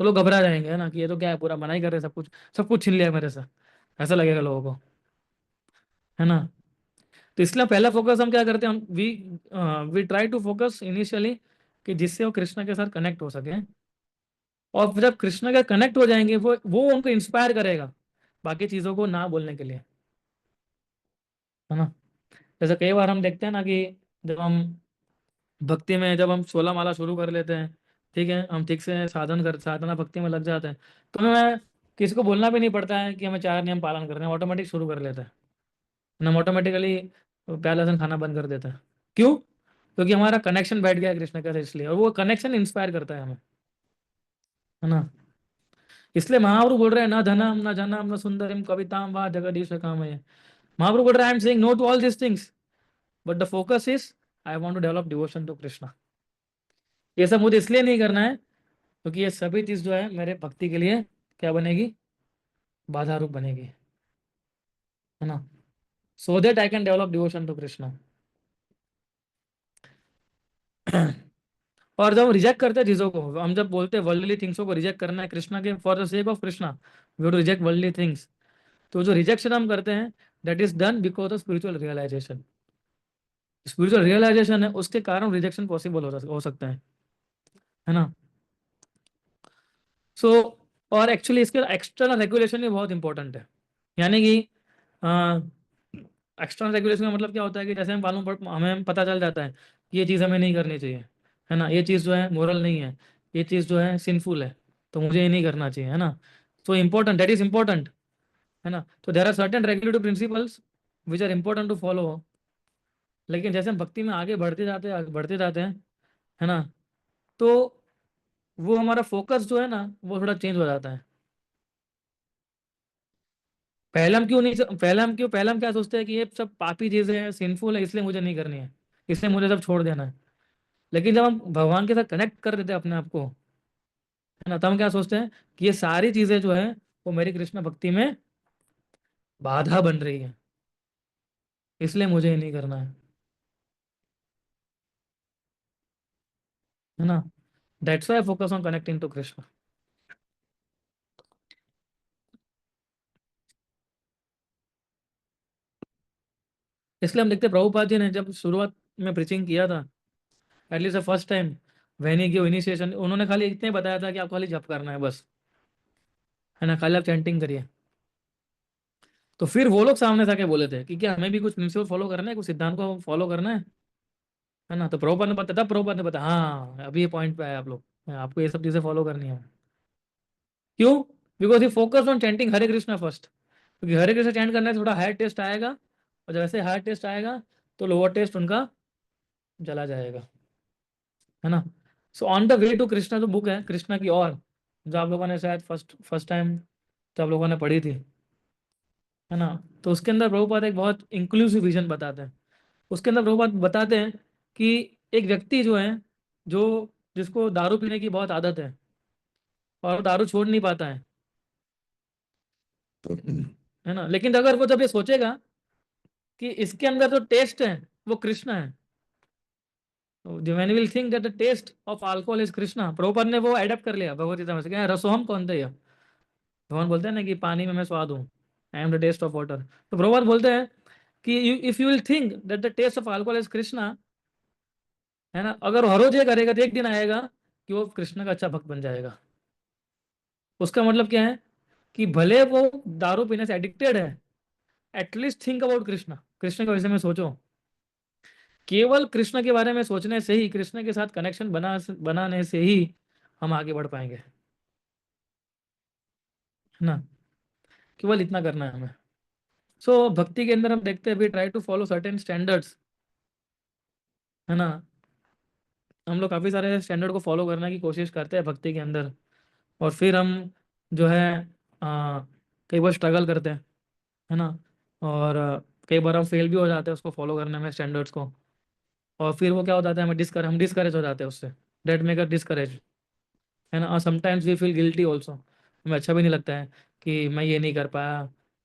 तो लोग घबरा जाएंगे, है ना, कि ये तो क्या है, पूरा मना ही कर रहे हैं, सब कुछ छीन लिया मेरे से, ऐसा लगेगा लोगों को, है ना। तो इसलिए पहला फोकस हम क्या करते हैं, हम we try to focus initially कि जिससे वो कृष्ण के साथ कनेक्ट हो सके, और फिर जब कृष्ण के कनेक्ट हो जाएंगे वो उनको इंस्पायर करेगा बाकी चीज़ों को ना बोलने के लिए, है ना। जैसे कई बार हम देखते हैं ना कि जब हम भक्ति में जब हम 16 माला शुरू कर लेते हैं, ठीक है, हम ठीक से साधना भक्ति में लग जाते हैं, तो हमें किसी को बोलना भी नहीं पड़ता है कि हमें 4 नियम पालन करने हैं, ऑटोमेटिक शुरू कर लेते हैं, हम ऑटोमेटिकली प्याला लहसुन खाना बंद कर देते हैं। क्यों? क्योंकि हमारा कनेक्शन बैठ गया है कृष्ण के साथ, इसलिए, और वो कनेक्शन इंस्पायर करता है हमें, है ना। इसलिए महाप्रभु बोल रहे हैं, न धनम न जनम न सुंदरम कविताम वा जगदीश कामय। महाप्रभु बोल रहे हैं, I am saying no to all this things, but the focus is I want to develop devotion to Krishna. ये सब मुझे इसलिए नहीं करना है क्योंकि ये सभी चीज जो है मेरे भक्ति के लिए क्या बनेगी, बाधा रूप बनेगी, है ना। So that I can develop devotion to Krishna. और जब हम रिजेक्ट करते हैं चीजों को, हम जब बोलते हैं वर्ल्डली थिंग्सों को रिजेक्ट करना है कृष्णा के, for the sake of Krishna we to reject worldly things, तो जो रिजेक्शन हम करते हैं that is done because of spiritual realisation. Spiritual realisation है उसके कारण रिजेक्शन पॉसिबल हो सकता है ना। सो और एक्चुअली इसके एक्सटर्नल रेगुलेशन भी बहुत इंपॉर्टेंट है। यानी कि एक्सटर्नल रेगुलेशन का मतलब क्या होता है कि जैसे हम हमें पता चल जाता है कि ये चीज़ हमें नहीं करनी चाहिए, है ना, ये चीज़ जो है मोरल नहीं है, ये चीज़ जो है सिंफुल है, तो मुझे ये नहीं करना चाहिए, है ना। So important, that is important, है ना। तो there are certain regulative principles which are important to follow. लेकिन जैसे हम भक्ति में आगे बढ़ते जाते हैं, है ना, तो वो हमारा फोकस जो है ना वो थोड़ा चेंज हो जाता है। पहले हम क्या सोचते हैं कि ये सब पापी चीजें हैं, सिंफुल है, इसलिए मुझे नहीं करनी है, इसलिए मुझे सब छोड़ देना है। लेकिन जब हम भगवान के साथ कनेक्ट कर देते हैं अपने आप को, है ना, तब हम क्या सोचते हैं कि ये सारी चीजें जो है वो मेरी कृष्ण भक्ति में बाधा बन रही है, इसलिए मुझे ये नहीं करना है ना। That's why focus on connecting to Krishna. इसलिए हम देखते हैं प्रभुपाद जी ने जब शुरुआत में प्रीचिंग किया था, at least first time when he give initiation, उन्होंने खाली इतने बताया था कि आपको खाली जप करना है बस, है ना, खाली आप चैंटिंग करिए। तो फिर वो लोग सामने से आके बोले थे कि क्या हमें भी कुछ प्रिंसिपल फॉलो करना है, कुछ सिद्धांत को फॉलो करना है ना। तो प्रभुपाद ने बताया, तब प्रभुपाद ने बताया, हाँ अभी ये पॉइंट पे आया आप लोग, आपको ये सब चीजें फॉलो करनी है। क्यों? Because he focus on chanting Hare Krishna first, क्योंकि हरे कृष्णा चैंट करने से थोड़ा हायर टेस्ट आएगा, और जैसे हायर टेस्ट आएगा तो लोअर टेस्ट उनका चला जाएगा, है ना। So on the way to Krishna जो बुक है कृष्णा की, और जो आप लोगों ने शायद फर्स्ट फर्स्ट टाइम जब आप लोगों ने पढ़ी थी, है ना, तो उसके अंदर प्रभुपाद एक बहुत इंक्लूसिव विजन बताते हैं। उसके अंदर प्रभुपाद बताते हैं कि एक व्यक्ति जो है, जो जिसको दारू पीने की बहुत आदत है और वो दारू छोड़ नहीं पाता है ना, लेकिन अगर वो जब ये सोचेगा कि इसके अंदर जो टेस्ट है वो कृष्ण है, when will think that the taste of alcohol is Krishna, Prabhupada ने वो एडप्ट कर लिया भगवत गीता में से, क्या है, रसोहम कौन थे, भगवान बोलते हैं ना कि पानी में मैं स्वाद हूँ, I am the taste of water. तो प्रभुपाद बोलते हैं कि if you will think that the taste of alcohol is Krishna, है ना, अगर हर रोज ये करेगा तो एक दिन आएगा कि वो कृष्ण का अच्छा भक्त बन जाएगा। उसका मतलब क्या है कि भले वो दारू पीने से एडिक्टेड है, at least think about Krishna, Krishna के विषय में सोचो। केवल कृष्ण के बारे में सोचने से ही, कृष्ण के साथ कनेक्शन बनाने से ही हम आगे बढ़ पाएंगे, है ना। केवल इतना करना है हमें। सो भक्ति के अंदर हम देखते हैं we try to follow certain standards, है ना। हम लोग काफी सारे स्टैंडर्ड को फॉलो करने की कोशिश करते हैं भक्ति के अंदर, और फिर हम जो है आ, कई बार स्ट्रगल करते हैं, है ना। और कई बार हम फेल भी हो जाते हैं उसको फॉलो करने में, स्टैंडर्ड्स को। और फिर वो क्या हो जाता है, हम डिस्करेज हो जाते हैं उससे। डेट मेकर डिस्करेज, है ना। और sometimes we feel guilty also, हमें अच्छा भी नहीं लगता है कि मैं ये नहीं कर पाया,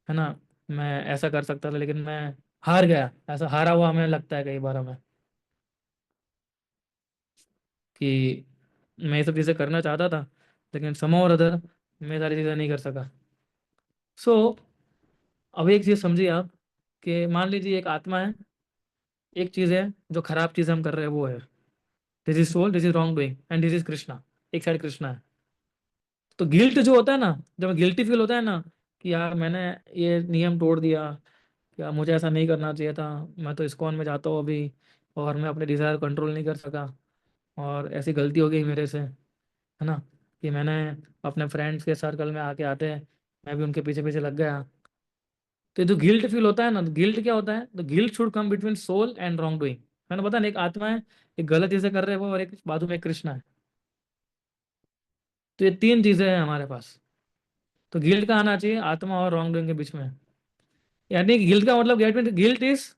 है ना। मैं ऐसा कर सकता था लेकिन मैं हार गया, ऐसा हारा हुआ हमें लगता है कई बार हमें, कि मैं ये सब चीज़ें करना चाहता था लेकिन somehow और अदर मैं सारी चीज़ें नहीं कर सका। सो अब एक चीज़ समझिए आप, कि मान लीजिए एक आत्मा है, एक चीज़ है जो खराब चीज़ हम कर रहे हैं वो है, this is soul, this is wrong doing, and this is Krishna. एक साइड कृष्णा है। तो गिल्ट जो होता है ना, जब गिल्टी फील होता है ना, कि यार मैंने ये नियम तोड़ दिया, क्या मुझे ऐसा नहीं करना चाहिए था, मैं तो इस्कॉन में जाता हूँ अभी, और मैं अपने डिज़ायर कंट्रोल नहीं कर सका, और ऐसी गलती हो गई मेरे से, है ना, कि मैंने अपने फ्रेंड्स के सर्कल में आके आते मैं भी उनके पीछे पीछे लग गया। तो ये जो गिल्ट फील होता है ना, तो गिल्ट क्या होता है, तो guilt should come between soul and wrong doing. मैंने बताया ना, एक आत्मा है, एक गलत चीज़ें कर रहे हैं वो, और एक बाजू में एक कृष्णा है। तो ये तीन चीज़ें हैं हमारे पास। तो गिल्ट का आना चाहिए आत्मा और रॉन्ग डूइंग के बीच में। यानी गिल्ट का मतलब, गिल्ट इज,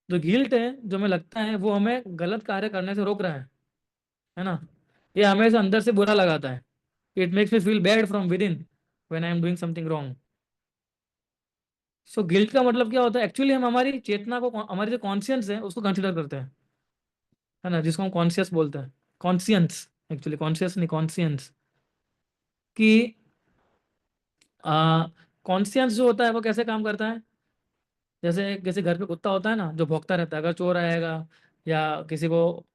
जो गिल्ट है जो हमें लगता है वो हमें गलत कार्य करने से रोक रहा है ना। ये हमें से अंदर से बुरा लगाता है, it makes me feel bad from with in when I am doing something wrong. So guilt का मतलब क्या होता है, एक्चुअली हम हमारी चेतना को, हमारी जो कॉन्शियंस है उसको कंसिडर करते हैं, है ना, जिसको हम कॉन्शियस बोलते हैं। कॉन्शियंस, एक्चुअली कॉन्शियस नहीं, कॉन्शियंस। कि कॉन्शियंस जो होता है वो कैसे काम करता है, जैसे किसी घर पे कुत्ता होता है ना जो भौंकता रहता है, अगर चोर आएगा या किसी को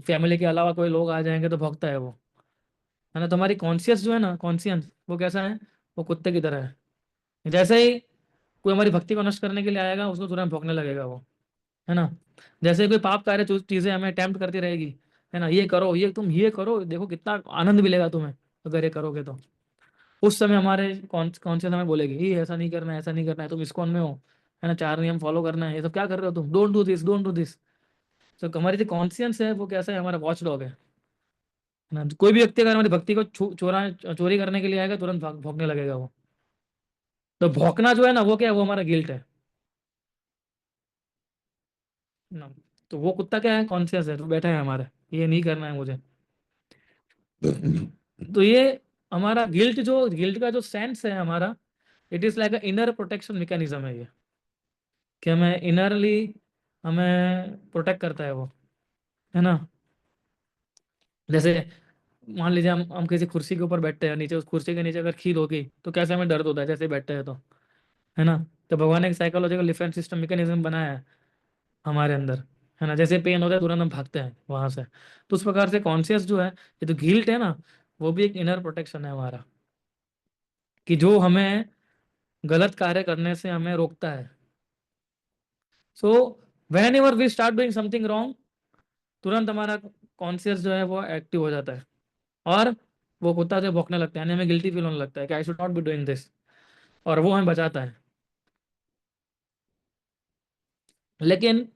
फैमिली के अलावा कोई लोग आ जाएंगे तो भौंकता है वो, है ना। तो हमारी कॉन्शियस जो है ना, कॉन्शियंस वो कैसा है, वो कुत्ते की तरह है। जैसे ही कोई हमारी भक्ति को नष्ट करने के लिए आएगा उसको तुरंत भौंकने लगेगा वो, है ना। जैसे ही कोई पाप कार्य चीजें हमें टेम्प्ट करती रहेगी, है ना, ये करो, ये तुम ये करो, देखो कितना आनंद मिलेगा तुम्हें अगर ये करोगे तो, उस समय हमारे कॉन्शियस हमें बोलेगी ये ऐसा नहीं करना है, ऐसा नहीं करना है, तुम इस्कॉन में हो, है ना, चार नियम फॉलो करना है, ये सब क्या कर रहे हो तुम, don't do this, don't do this. तो हमारी जो कॉन्शियंस है वो कैसा है, हमारा वॉच डॉग है ना। कोई भी व्यक्ति अगर हमारी भक्ति को चोरी करने के लिए आएगा तुरंत भौंकने लगेगा वो। तो भौंकना जो है ना वो क्या है, वो हमारा गिल्ट है ना। तो वो कुत्ता क्या है, कॉन्शियस है, तो बैठा है हमारे, ये नहीं करना है मुझे। तो ये हमारा गिल्ट का जो सेंस है हमारा, it is like a inner protection mechanism है ये, कि हमें इनरली हमें प्रोटेक्ट करता है वो, है ना। जैसे मान लीजिए हम किसी कुर्सी के ऊपर बैठते हैं, नीचे उस कुर्सी के नीचे अगर खील होगी तो कैसे हमें दर्द होता है जैसे बैठते हैं तो, है ना। तो भगवान ने एक साइकोलॉजिकल डिफेंस सिस्टम मैकेनिज्म बनाया है हमारे अंदर, है ना। जैसे पेन होता है तुरंत हम भागते हैं वहां से। तो उस प्रकार से कॉन्शियस जो है, ये जो गिल्ट है ना, वो भी एक इनर प्रोटेक्शन है हमारा, कि जो हमें गलत कार्य करने से हमें रोकता है। So whenever we start doing something wrong, तुरंत हमारा कॉन्शियस जो है वो एक्टिव हो जाता है, और वो कुत्ता जो भौंकने लगता है, यानी हमें गिल्टी फील होने लगता है कि I should not be doing this, और वो हमें बचाता है। लेकिन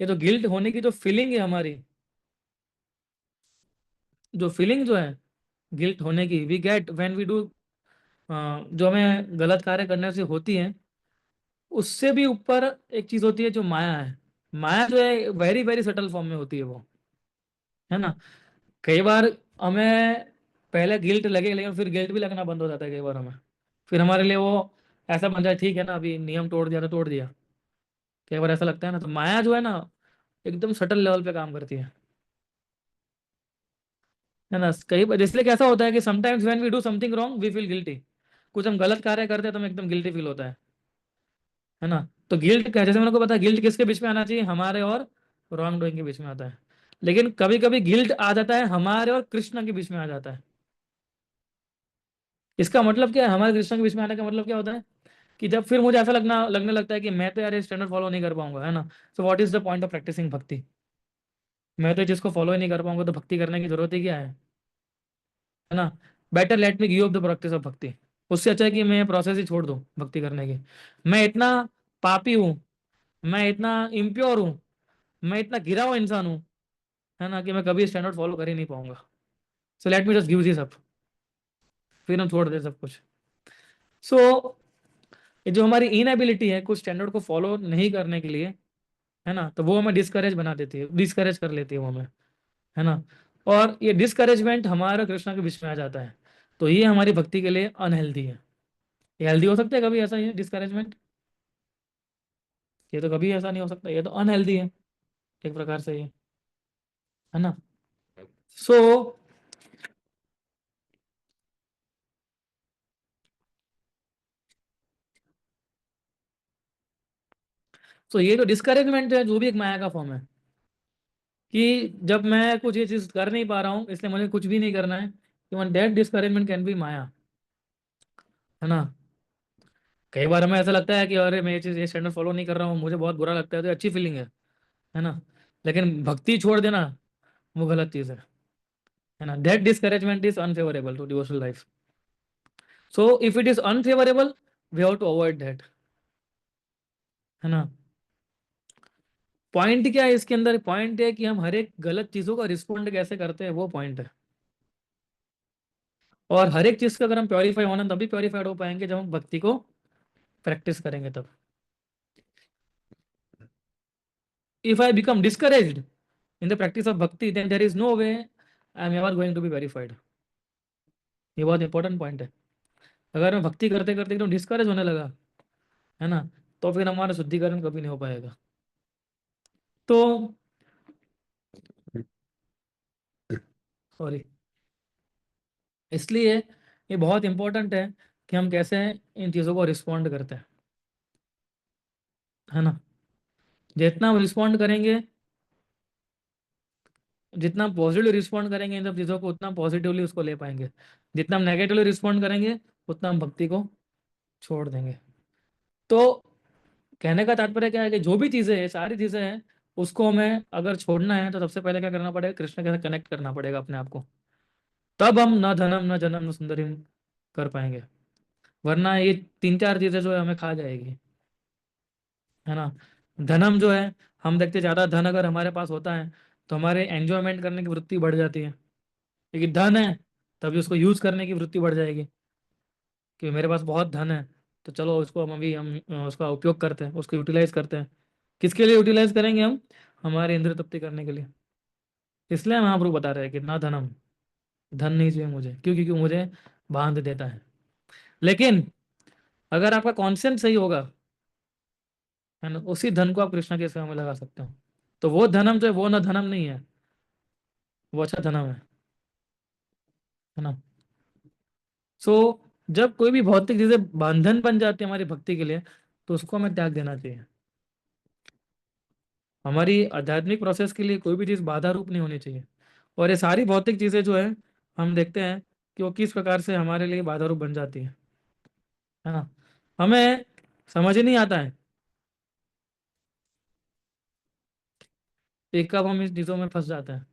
ये जो गिल्ट होने की जो फीलिंग है हमारी, जो फीलिंग जो है गिल्ट होने की, we get when we do, जो हमें गलत कार्य करने से होती है, उससे भी ऊपर एक चीज होती है जो माया है। माया जो है वेरी वेरी सटल फॉर्म में होती है वो, है ना। कई बार हमें पहले गिल्ट लगे, लेकिन फिर गिल्ट भी लगना बंद हो जाता है कई बार हमें। फिर हमारे लिए वो ऐसा बन जाए, ठीक है ना, अभी नियम तोड़ दिया तो तोड़ दिया। कई बार ऐसा लगता है ना, तो माया जो है ना एकदम सटल लेवल पे काम करती है ना। कई बार इसलिए कैसा होता है कि sometimes when we do something wrong we feel guilty, कुछ हम गलत कार्य करते हैं तो हमें एकदम गिल्टी फील होता है ना। तो गिल्ट क्या, जैसे मेरे को पता है गिल्ट किसके बीच में आना चाहिए, हमारे और रॉन्ग डूइंग के बीच में आता है। लेकिन कभी कभी गिल्ट आ जाता है हमारे और कृष्ण के बीच में आ जाता है। इसका मतलब क्या है, हमारे कृष्ण के बीच में आने का मतलब क्या होता है, कि जब फिर मुझे ऐसा लगने लगता है कि मैं तो यार ये स्टैंडर्ड फॉलो नहीं कर पाऊंगा, है ना। So what is the point of practising bhakti, मैं तो जिसको फॉलो ही नहीं कर पाऊंगा तो भक्ति करने की जरूरत ही क्या है ना। Better let me give up the practice of भक्ति। उससे अच्छा है कि मैं प्रोसेस ही छोड़ दूं भक्ति करने की। मैं इतना पापी हूँ, मैं इतना इम्प्योर हूँ, मैं इतना गिरा हुआ इंसान हूँ, है ना, कि मैं कभी स्टैंडर्ड फॉलो कर ही नहीं पाऊंगा। So let me just give this up. फिर हम छोड़ दे सब कुछ। सो ये जो हमारी इनएबिलिटी है कुछ स्टैंडर्ड को फॉलो नहीं करने के लिए, है ना, तो वो हमें डिस्करेज बना देती है, डिस्करेज कर लेती है वो हमें, है ना। और ये डिस्करेजमेंट हमारा कृष्णा के बीच में आ जाता है, तो ये हमारी भक्ति के लिए अनहेल्दी है। ये हेल्दी हो सकता है कभी, ऐसा ही डिस्करेजमेंट? ये तो कभी ऐसा नहीं हो सकता, ये तो अनहेल्दी है एक प्रकार से ये, है ना। सो तो ये जो डिस्करेजमेंट है जो भी एक माया का फॉर्म है, कि जब मैं कुछ ये चीज कर नहीं पा रहा हूँ इसलिए मुझे कुछ भी नहीं करना है, even that discouragement can be maya, है ना। कई बार हमें ऐसा लगता है कि अरे मैं ये चीज, ये स्टैंडर्ड फॉलो नहीं कर रहा हूँ, मुझे बहुत बुरा लगता है, तो ये अच्छी फीलिंग है ना। लेकिन भक्ति छोड़ देना वो गलत चीज है ना। That discouragement is unfavourable to devotional life. So if it is unfavourable we have to avoid that, है ना। पॉइंट क्या है इसके अंदर? पॉइंट है कि हम हर एक गलत चीजों का रिस्पॉन्ड कैसे करते हैं, वो पॉइंट है। और हर एक चीज का अगर हम प्योरीफाई होना, तभी प्योरीफाइड हो पाएंगे जब हम भक्ति को प्रैक्टिस करेंगे तब। If I become discouraged in the practice of bhakti then there is no way I am ever going to be verified. ये बहुत इंपॉर्टेंट पॉइंट है। अगर मैं भक्ति करते करते एकदम डिस्करेज होने लगा, है ना, तो फिर हमारा शुद्धिकरण कभी नहीं हो पाएगा। तो सॉरी, इसलिए ये बहुत इंपॉर्टेंट है कि हम कैसे इन चीज़ों को रिस्पॉन्ड करते हैं, है ना। जितना हम रिस्पॉन्ड करेंगे, जितना पॉजिटिवली रिस्पॉन्ड करेंगे इन सब चीज़ों को, उतना पॉजिटिवली उसको ले पाएंगे। जितना हम नेगेटिवली रिस्पॉन्ड करेंगे उतना हम भक्ति को छोड़ देंगे। तो कहने का तात्पर्य क्या है कि जो भी चीज़ें हैं, सारी चीज़ें हैं, उसको हमें अगर छोड़ना है तो सबसे पहले क्या करना पड़ेगा? कृष्ण के साथ कनेक्ट करना पड़ेगा अपने आप को। तब हम न धनम न जनम न सुंदरी कर पाएंगे। वरना ये तीन चार चीज़ें जो है हमें खा जाएगी, है ना। धनम जो है, हम देखते ज्यादा धन अगर हमारे पास होता है तो हमारे एंजॉयमेंट करने की वृत्ति बढ़ जाती है। लेकिन धन है तभी उसको यूज करने की वृत्ति बढ़ जाएगी, कि मेरे पास बहुत धन है तो चलो उसको हम अभी हम उसका उपयोग करते हैं, उसको यूटिलाइज करते हैं। किसके लिए यूटिलाइज करेंगे हम? हमारे इंद्रिय तृप्ति करने के लिए। इसलिए महाप्रभु बता रहे हैं कि ना धनम, धन नहीं चाहिए मुझे, क्यों? क्योंकि मुझे बांध देता है। लेकिन अगर आपका कॉन्सेप्ट सही होगा, है ना, उसी धन को आप कृष्णा के सेवा में लगा सकते हो। तो वो धनम जो है वो ना धनम नहीं है, वो अच्छा धनम है ना। सो जब कोई भी भौतिक चीजें बंधन बन जाती है हमारी भक्ति के लिए, तो उसको हमें त्याग देना चाहिए। हमारी आध्यात्मिक प्रोसेस के लिए कोई भी चीज बाधा रूप नहीं होनी चाहिए। और ये सारी भौतिक चीजें जो है, हम देखते हैं कि वो किस प्रकार से हमारे लिए बाधा रूप बन जाती है ना। हमें समझ ही नहीं आता है कि कब हम इस चीजों में फंस जाते हैं।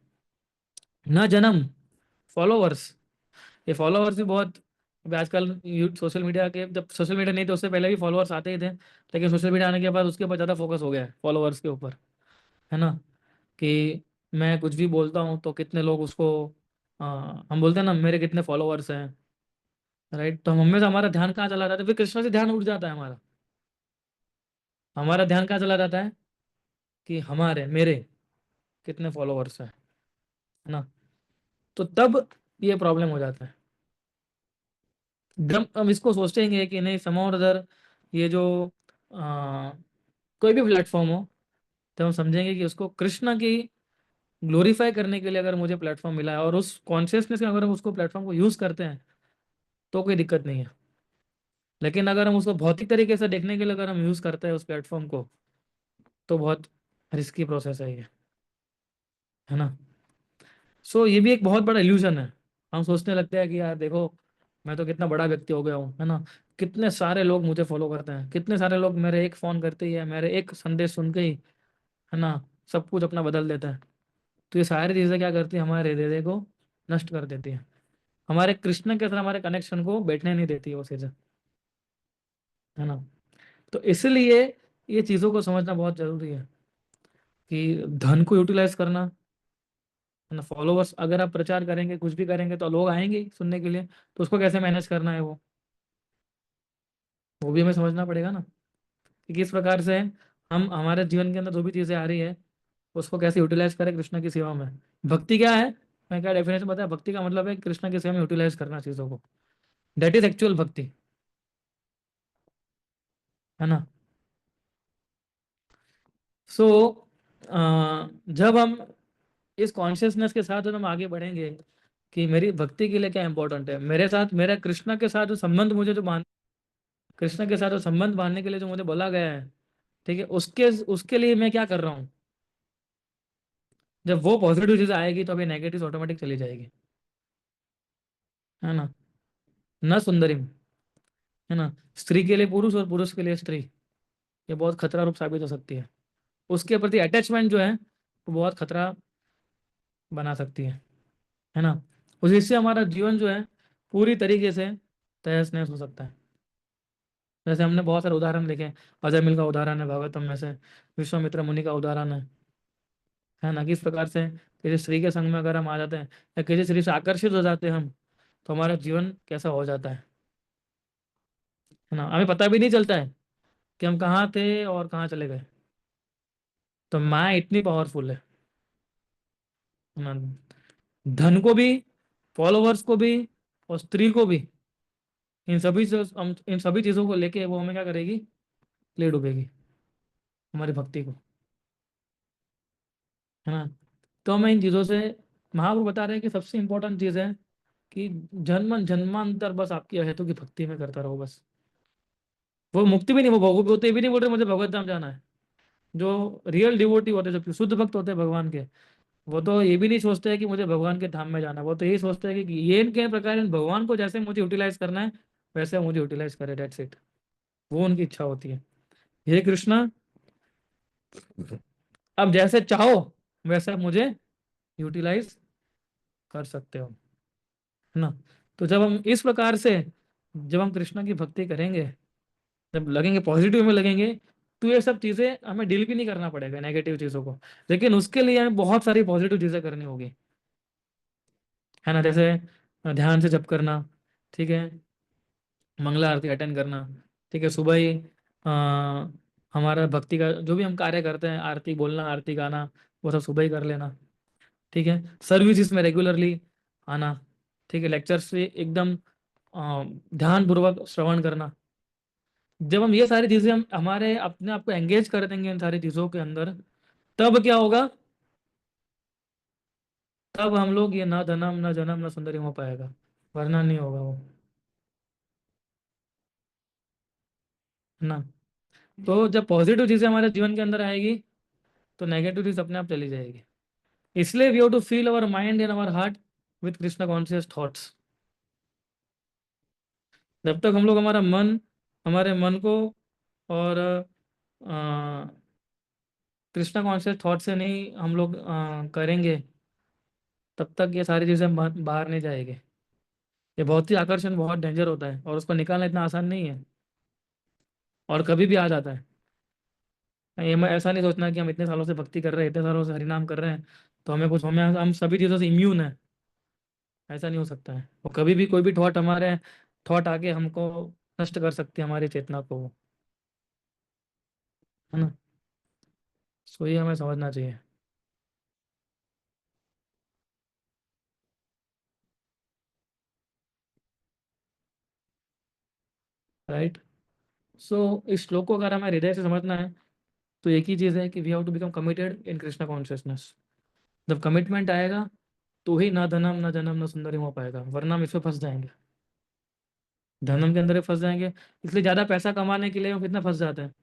ना जन्म, फॉलोवर्स। ये फॉलोवर्स भी बहुत, अभी आजकल सोशल मीडिया के, जब सोशल मीडिया नहीं तो उससे पहले भी फॉलोअर्स आते ही थे, लेकिन सोशल मीडिया आने के बाद उसके ऊपर ज़्यादा फोकस हो गया है फॉलोअर्स के ऊपर, है ना। कि मैं कुछ भी बोलता हूँ तो कितने लोग उसको, हम बोलते हैं ना मेरे कितने फॉलोअर्स हैं, राइट। तो हम हमेशा, हमारा ध्यान कहाँ चला जाता है? फिर कृष्ण से ध्यान उठ जाता है हमारा। हमारा ध्यान कहाँ चला जाता है? कि हमारे, मेरे कितने फॉलोअर्स हैं, है ना। तो तब ये प्रॉब्लम हो जाता है। जब हम इसको सोचेंगे कि नहीं, सम और अदर, ये जो कोई भी प्लेटफॉर्म हो, तो हम समझेंगे कि उसको कृष्णा की ग्लोरीफाई करने के लिए अगर मुझे प्लेटफॉर्म मिला है, और उस कॉन्शियसनेस में अगर हम उसको प्लेटफॉर्म को यूज करते हैं, तो कोई दिक्कत नहीं है। लेकिन अगर हम उसको भौतिक तरीके से देखने के लिए अगर हम यूज करते हैं उस प्लेटफॉर्म को, तो बहुत रिस्की प्रोसेस है ना। सो ये भी एक बहुत बड़ा इल्यूजन है। हम सोचने लगते हैं कि यार देखो, मैं तो कितना बड़ा व्यक्ति हो गया हूँ, है ना। कितने सारे लोग मुझे फॉलो करते हैं, कितने सारे लोग मेरे एक फोन करते ही है, मेरे एक संदेश सुन के ही, है ना, सब कुछ अपना बदल देता है। तो ये सारी चीजें क्या करती है? हमारे हृदय को नष्ट कर देती है। हमारे कृष्ण के साथ हमारे कनेक्शन को बैठने नहीं देती है वो चीजें, है ना। तो इसलिए ये चीजों को समझना बहुत जरूरी है कि धन को यूटिलाइज करना, है ना। फॉलोवर्स अगर आप प्रचार करेंगे, कुछ भी करेंगे, तो लोग आएंगे ही सुनने के लिए। तो उसको कैसे मैनेज करना है वो भी हमें समझना पड़ेगा ना, कि किस प्रकार से हम हमारे जीवन के अंदर जो भी चीजें आ रही है उसको कैसे यूटिलाइज करें कृष्ण की सेवा में। भक्ति क्या है, मैं क्या डेफिनेशन बताया, भक्ति का मतलब है कृष्ण की सेवा में यूटिलाइज करना चीजों को। दैट इज एक्चुअल भक्ति, है ना। सो जब हम इस कॉन्शियसनेस के साथ जब हम आगे बढ़ेंगे कि मेरी भक्ति के लिए क्या इंपॉर्टेंट है, मेरे साथ मेरा कृष्ण के साथ जो संबंध मुझे जो बांध कृष्ण के साथ जो संबंध बांधने के लिए जो मुझे बोला गया है, ठीक है, उसके उसके लिए मैं क्या कर रहा हूँ। जब वो पॉजिटिव चीज आएगी तो अभी नेगेटिव ऑटोमेटिक चली जाएगी, है ना। न सुंदरीम, है ना, स्त्री के लिए पुरुष और पुरुष के लिए स्त्री, ये बहुत खतरा रूप साबित हो सकती है। उसके प्रति अटैचमेंट जो है वो बहुत खतरा बना सकती है ना। उसी से हमारा जीवन जो है पूरी तरीके से तहस नहस हो सकता है। जैसे हमने बहुत सारे उदाहरण देखे, अजय मिल का उदाहरण है भागवतम में से, विश्वामित्र मुनि का उदाहरण है ना। किस प्रकार से किसी स्त्री के संग में अगर हम आ जाते हैं या किसी स्त्री से आकर्षित हो जाते हैं हम, तो हमारा जीवन कैसा हो जाता है ना। हमें पता भी नहीं चलता है कि हम कहाँ थे और कहाँ चले गए। तो माया इतनी पावरफुल है ना। धन को भी, फॉलोवर्स को भी, और स्त्री को भी, इन सभी चीजों को लेके वो हमें क्या करेगी, ले डूबेगी हमारी भक्ति को, है ना। तो हमें इन चीजों से, महाप्रभु बता रहे हैं कि सबसे इंपॉर्टेंट चीज है कि जन्म जन्मांतर बस आपकी अहेतु की भक्ति में करता रहो बस। वो मुक्ति भी नहीं, वो तो ये भी नहीं बोल रहे मुझे भगवत धाम जाना है। जो रियल डिवोटी होते हैं, जो शुद्ध भक्त होते हैं भगवान के, वो तो ये भी नहीं सोचते हैं कि मुझे भगवान के धाम में जाना है। वो तो यही सोचते हैं कि ये इनके प्रकार इन भगवान को जैसे मुझे यूटिलाइज करना है वैसे मुझे यूटिलाइज करे, डेट्स इट। वो उनकी इच्छा होती है। हे कृष्णा, अब जैसे चाहो वैसे आप मुझे यूटिलाइज कर सकते हो, है ना। तो जब हम इस प्रकार से, जब हम कृष्ण की भक्ति करेंगे, जब लगेंगे पॉजिटिव में लगेंगे, तो ये सब चीजें हमें डील भी नहीं करना पड़ेगा नेगेटिव चीजों को। लेकिन उसके लिए हमें बहुत सारी पॉजिटिव चीजें करनी होगी, है ना। जैसे ध्यान से जप करना, ठीक है, मंगला आरती अटेंड करना, ठीक है, सुबह ही आ, हमारा भक्ति का जो भी हम कार्य करते हैं, आरती बोलना, आरती गाना, वो सब सुबह ही कर लेना, ठीक है। सर्विसेज में रेगुलरली आना, ठीक है, लेक्चर से एकदम ध्यान पूर्वक श्रवण करना। जब हम ये सारी चीजें हम हमारे अपने आप को एंगेज कर देंगे इन सारी चीजों के अंदर, तब क्या होगा, तब हम लोग ये ना धनम ना जन्म ना सुंदरी हो पाएगा, वरना नहीं होगा वो, है ना। तो जब पॉजिटिव चीजें हमारे जीवन के अंदर आएगी तो नेगेटिव चीज अपने आप चली जाएगी। इसलिए we have to feel our mind and our heart with Krishna conscious thoughts. जब तक हम लोग हमारे मन को और कृष्णा कॉन्शियस थॉट से नहीं हम लोग करेंगे, तब तक ये सारी चीजें बाहर नहीं जाएगी। ये बहुत ही आकर्षण बहुत डेंजर होता है और उसको निकालना इतना आसान नहीं है, और कभी भी आ जाता है। ये मैं ऐसा नहीं सोचना कि हम इतने सालों से भक्ति कर रहे हैं, इतने सालों से हरिनाम कर रहे हैं, तो हमें कुछ, हमें हम सभी चीज़ों से इम्यून है। ऐसा नहीं हो सकता है। और कभी भी कोई भी थॉट आके हमको नष्ट कर सकती है हमारी चेतना को, है ना। सो ये हमें समझना चाहिए। राइट। सो इस श्लोक को अगर हमें हृदय से समझना है, तो एक ही चीज़ है कि we have to become committed in Krishna consciousness. जब कमिटमेंट आएगा तो ही ना धनम ना जन्म ना सुंदरी हो पाएगा, वरना हम इसमें फंस जाएंगे, धर्म के अंदर ही फंस जाएंगे। इसलिए ज़्यादा पैसा कमाने के लिए हम कितना फंस जाते हैं,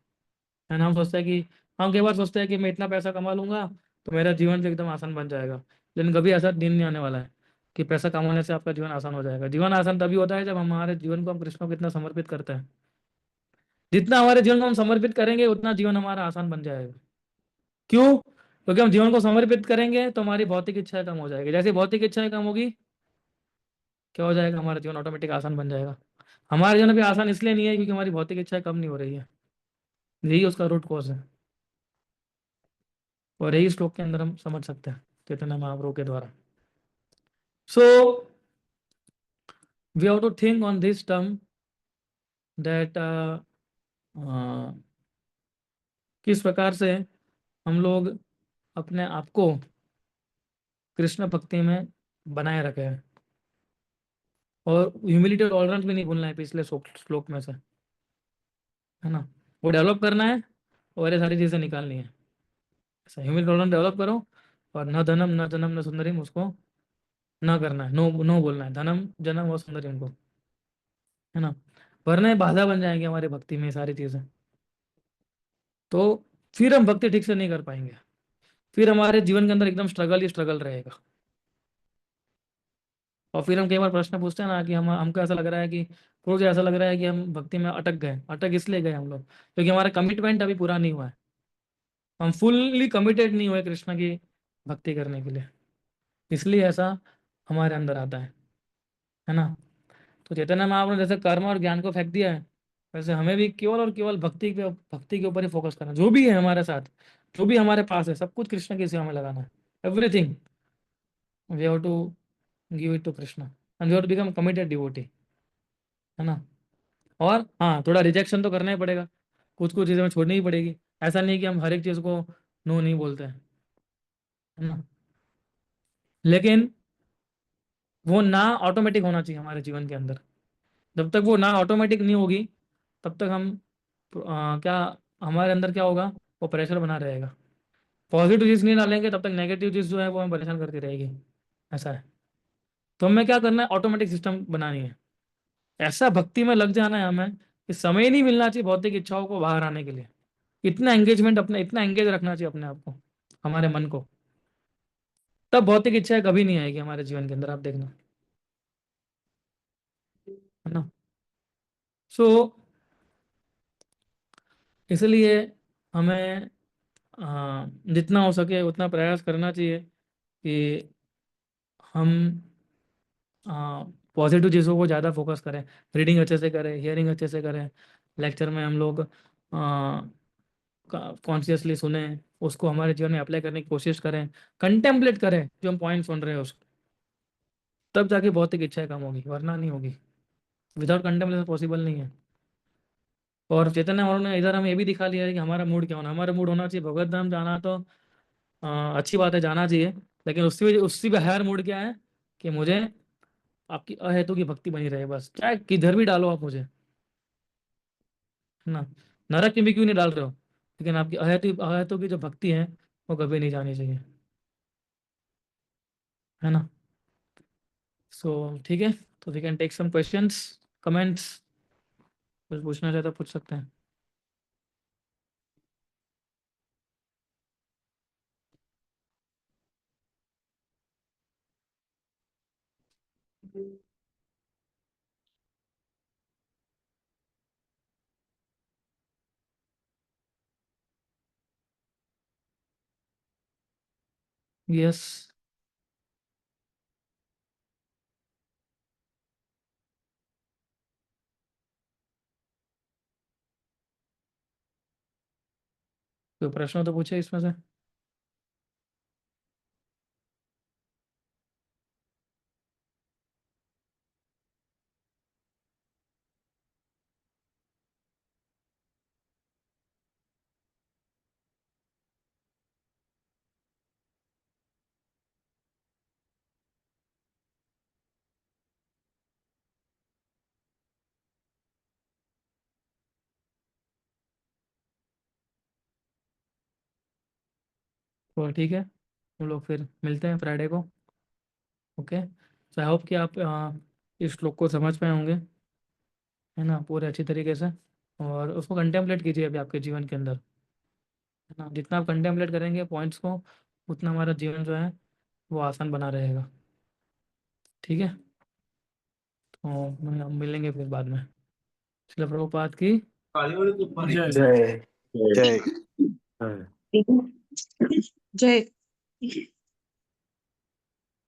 है ना। हम सोचते हैं कि, हम कई बार सोचते हैं कि मैं इतना पैसा कमा लूंगा तो मेरा जीवन जो एकदम आसान बन जाएगा। लेकिन कभी ऐसा दिन नहीं आने वाला है कि पैसा कमाने से आपका जीवन आसान हो जाएगा। जीवन आसान तभी होता है जब हमारे जीवन को हम कृष्ण को इतना समर्पित करते हैं। जितना हमारे जीवन को हम समर्पित करेंगे उतना जीवन हमारा आसान बन जाएगा। क्यों? क्योंकि हम जीवन को समर्पित करेंगे तो हमारी भौतिक इच्छाएं कम हो जाएगी। जैसे भौतिक इच्छाएं कम होगी, क्या हो जाएगा, हमारा जीवन ऑटोमेटिक आसान बन जाएगा। हमारा जीवन भी आसान इसलिए नहीं है क्योंकि हमारी भौतिक इच्छाएं कम नहीं हो रही है। यही उसका रूट कॉज है, और यही श्लोक के अंदर हम समझ सकते हैं। चैतन्य महाप्रभु के द्वारा। So we have to think on this term that किस प्रकार से हम लोग अपने आप को कृष्ण भक्ति में बनाए रखे हैं। और ह्यूमिलिटी टॉलरेंस भी नहीं भूलना है पिछले श्लोक में से, है ना। वो डेवलप करना है और ये सारी चीज़ें निकालनी है। ऐसा ह्यूमिलिटी टॉलरेंस डेवलप करो, और न धनम न जनम न सुंदरीम उसको ना करना है, नो नो बोलना है धनम जन्म और सुंदरी उनको, है ना। वरना ये बाधा बन जाएंगे हमारी भक्ति में ये सारी चीज़ें। तो फिर हम भक्ति ठीक से नहीं कर पाएंगे, फिर हमारे जीवन के अंदर एकदम स्ट्रगल ही स्ट्रगल रहेगा। और फिर हम कई बार प्रश्न पूछते हैं ना कि हम हमको ऐसा लग रहा है कि मुझे ऐसा लग रहा है कि हम भक्ति में अटक गए। अटक इसलिए गए हम लोग क्योंकि हमारा कमिटमेंट अभी पूरा नहीं हुआ है, हम फुल्ली कमिटेड नहीं हुए कृष्ण की भक्ति करने के लिए, इसलिए ऐसा हमारे अंदर आता है ना। तो चैतन्य महाप्रभु ने जैसे कर्म और ज्ञान को फेंक दिया है, वैसे हमें भी केवल और केवल भक्ति के ऊपर ही फोकस करना। जो भी है हमारे साथ, जो भी हमारे पास है, सब कुछ कृष्ण की सेवा में लगाना है। Everything we have to give it to Krishna and we have to become committed devotee, है ना। और हाँ, थोड़ा रिजेक्शन तो करना ही पड़ेगा, कुछ कुछ चीज़ें में छोड़नी ही पड़ेगी। ऐसा नहीं कि हम हर एक चीज़ को नो नहीं बोलते हैं, है ना। लेकिन वो ना ऑटोमेटिक होना चाहिए हमारे जीवन के अंदर। जब तक वो ना ऑटोमेटिक नहीं होगी, तब तक हम क्या, हमारे अंदर क्या होगा, वो प्रेशर बना रहेगा। पॉजिटिव चीज़ नहीं डालेंगे तब तक नेगेटिव चीज़ जो है वो हमें परेशान करती रहेगी, ऐसा है। तो हमें क्या करना है, ऑटोमेटिक सिस्टम बनानी है। ऐसा भक्ति में लग जाना है हमें कि समय ही नहीं मिलना चाहिए भौतिक इच्छाओं को बाहर आने के लिए। इतना एंगेजमेंट अपने, इतना एंगेज रखना चाहिए अपने आप को, हमारे मन को। तब भौतिक इच्छाएं कभी नहीं आएगी हमारे जीवन के अंदर, आप देखना, है ना। सो इसलिए हमें जितना हो सके उतना प्रयास करना चाहिए कि हम पॉजिटिव चीज़ों को ज़्यादा फोकस करें। रीडिंग अच्छे से करें, हियरिंग अच्छे से करें, लेक्चर में हम लोग कॉन्शियसली सुने, उसको हमारे जीवन में अप्लाई करने की कोशिश करें, कंटेम्पलेट करें जो हम पॉइंट सुन रहे हैं उसको। तब जाके भौतिक इच्छाएं कम होगी, वरना नहीं होगी। विदाउट कंटेम्पलेशन पॉसिबल नहीं है। और चैतन्य महाप्रभु ने इधर हमें ये भी दिखा लिया है कि हमारा मूड क्या होना, हमारा मूड होना चाहिए भगवत धाम जाना। तो अच्छी बात है, जाना चाहिए। लेकिन उससे भी हायर मूड क्या है कि मुझे आपकी अहेतु की भक्ति बनी रहे, बस चाहे किधर भी डालो आप मुझे, है ना। नरक में भी क्यों नहीं डाल रहे हो, लेकिन आपकी अहेतु की जो भक्ति है वो कभी नहीं जानी चाहिए, है ना। सो ठीक है, तो we can take some questions, comments. कुछ पूछना चाहते तो पूछ सकते हैं। यस। कोई प्रश्न तो पूछे इसमें से। तो ठीक है, हम लोग फिर मिलते हैं फ्राइडे को। ओके, सो आई होप कि आप इस श्लोक को समझ पाए होंगे, है ना, पूरे अच्छी तरीके से। और उसको कंटेम्पलेट कीजिए अभी आपके जीवन के अंदर, है ना। जितना आप कंटेम्पलेट करेंगे पॉइंट्स को, उतना हमारा जीवन जो है वो आसान बना रहेगा। ठीक है, तो हम मिलेंगे फिर बाद में। शिला प्रभुपाद की जय जय जय जय। हाँ। जय।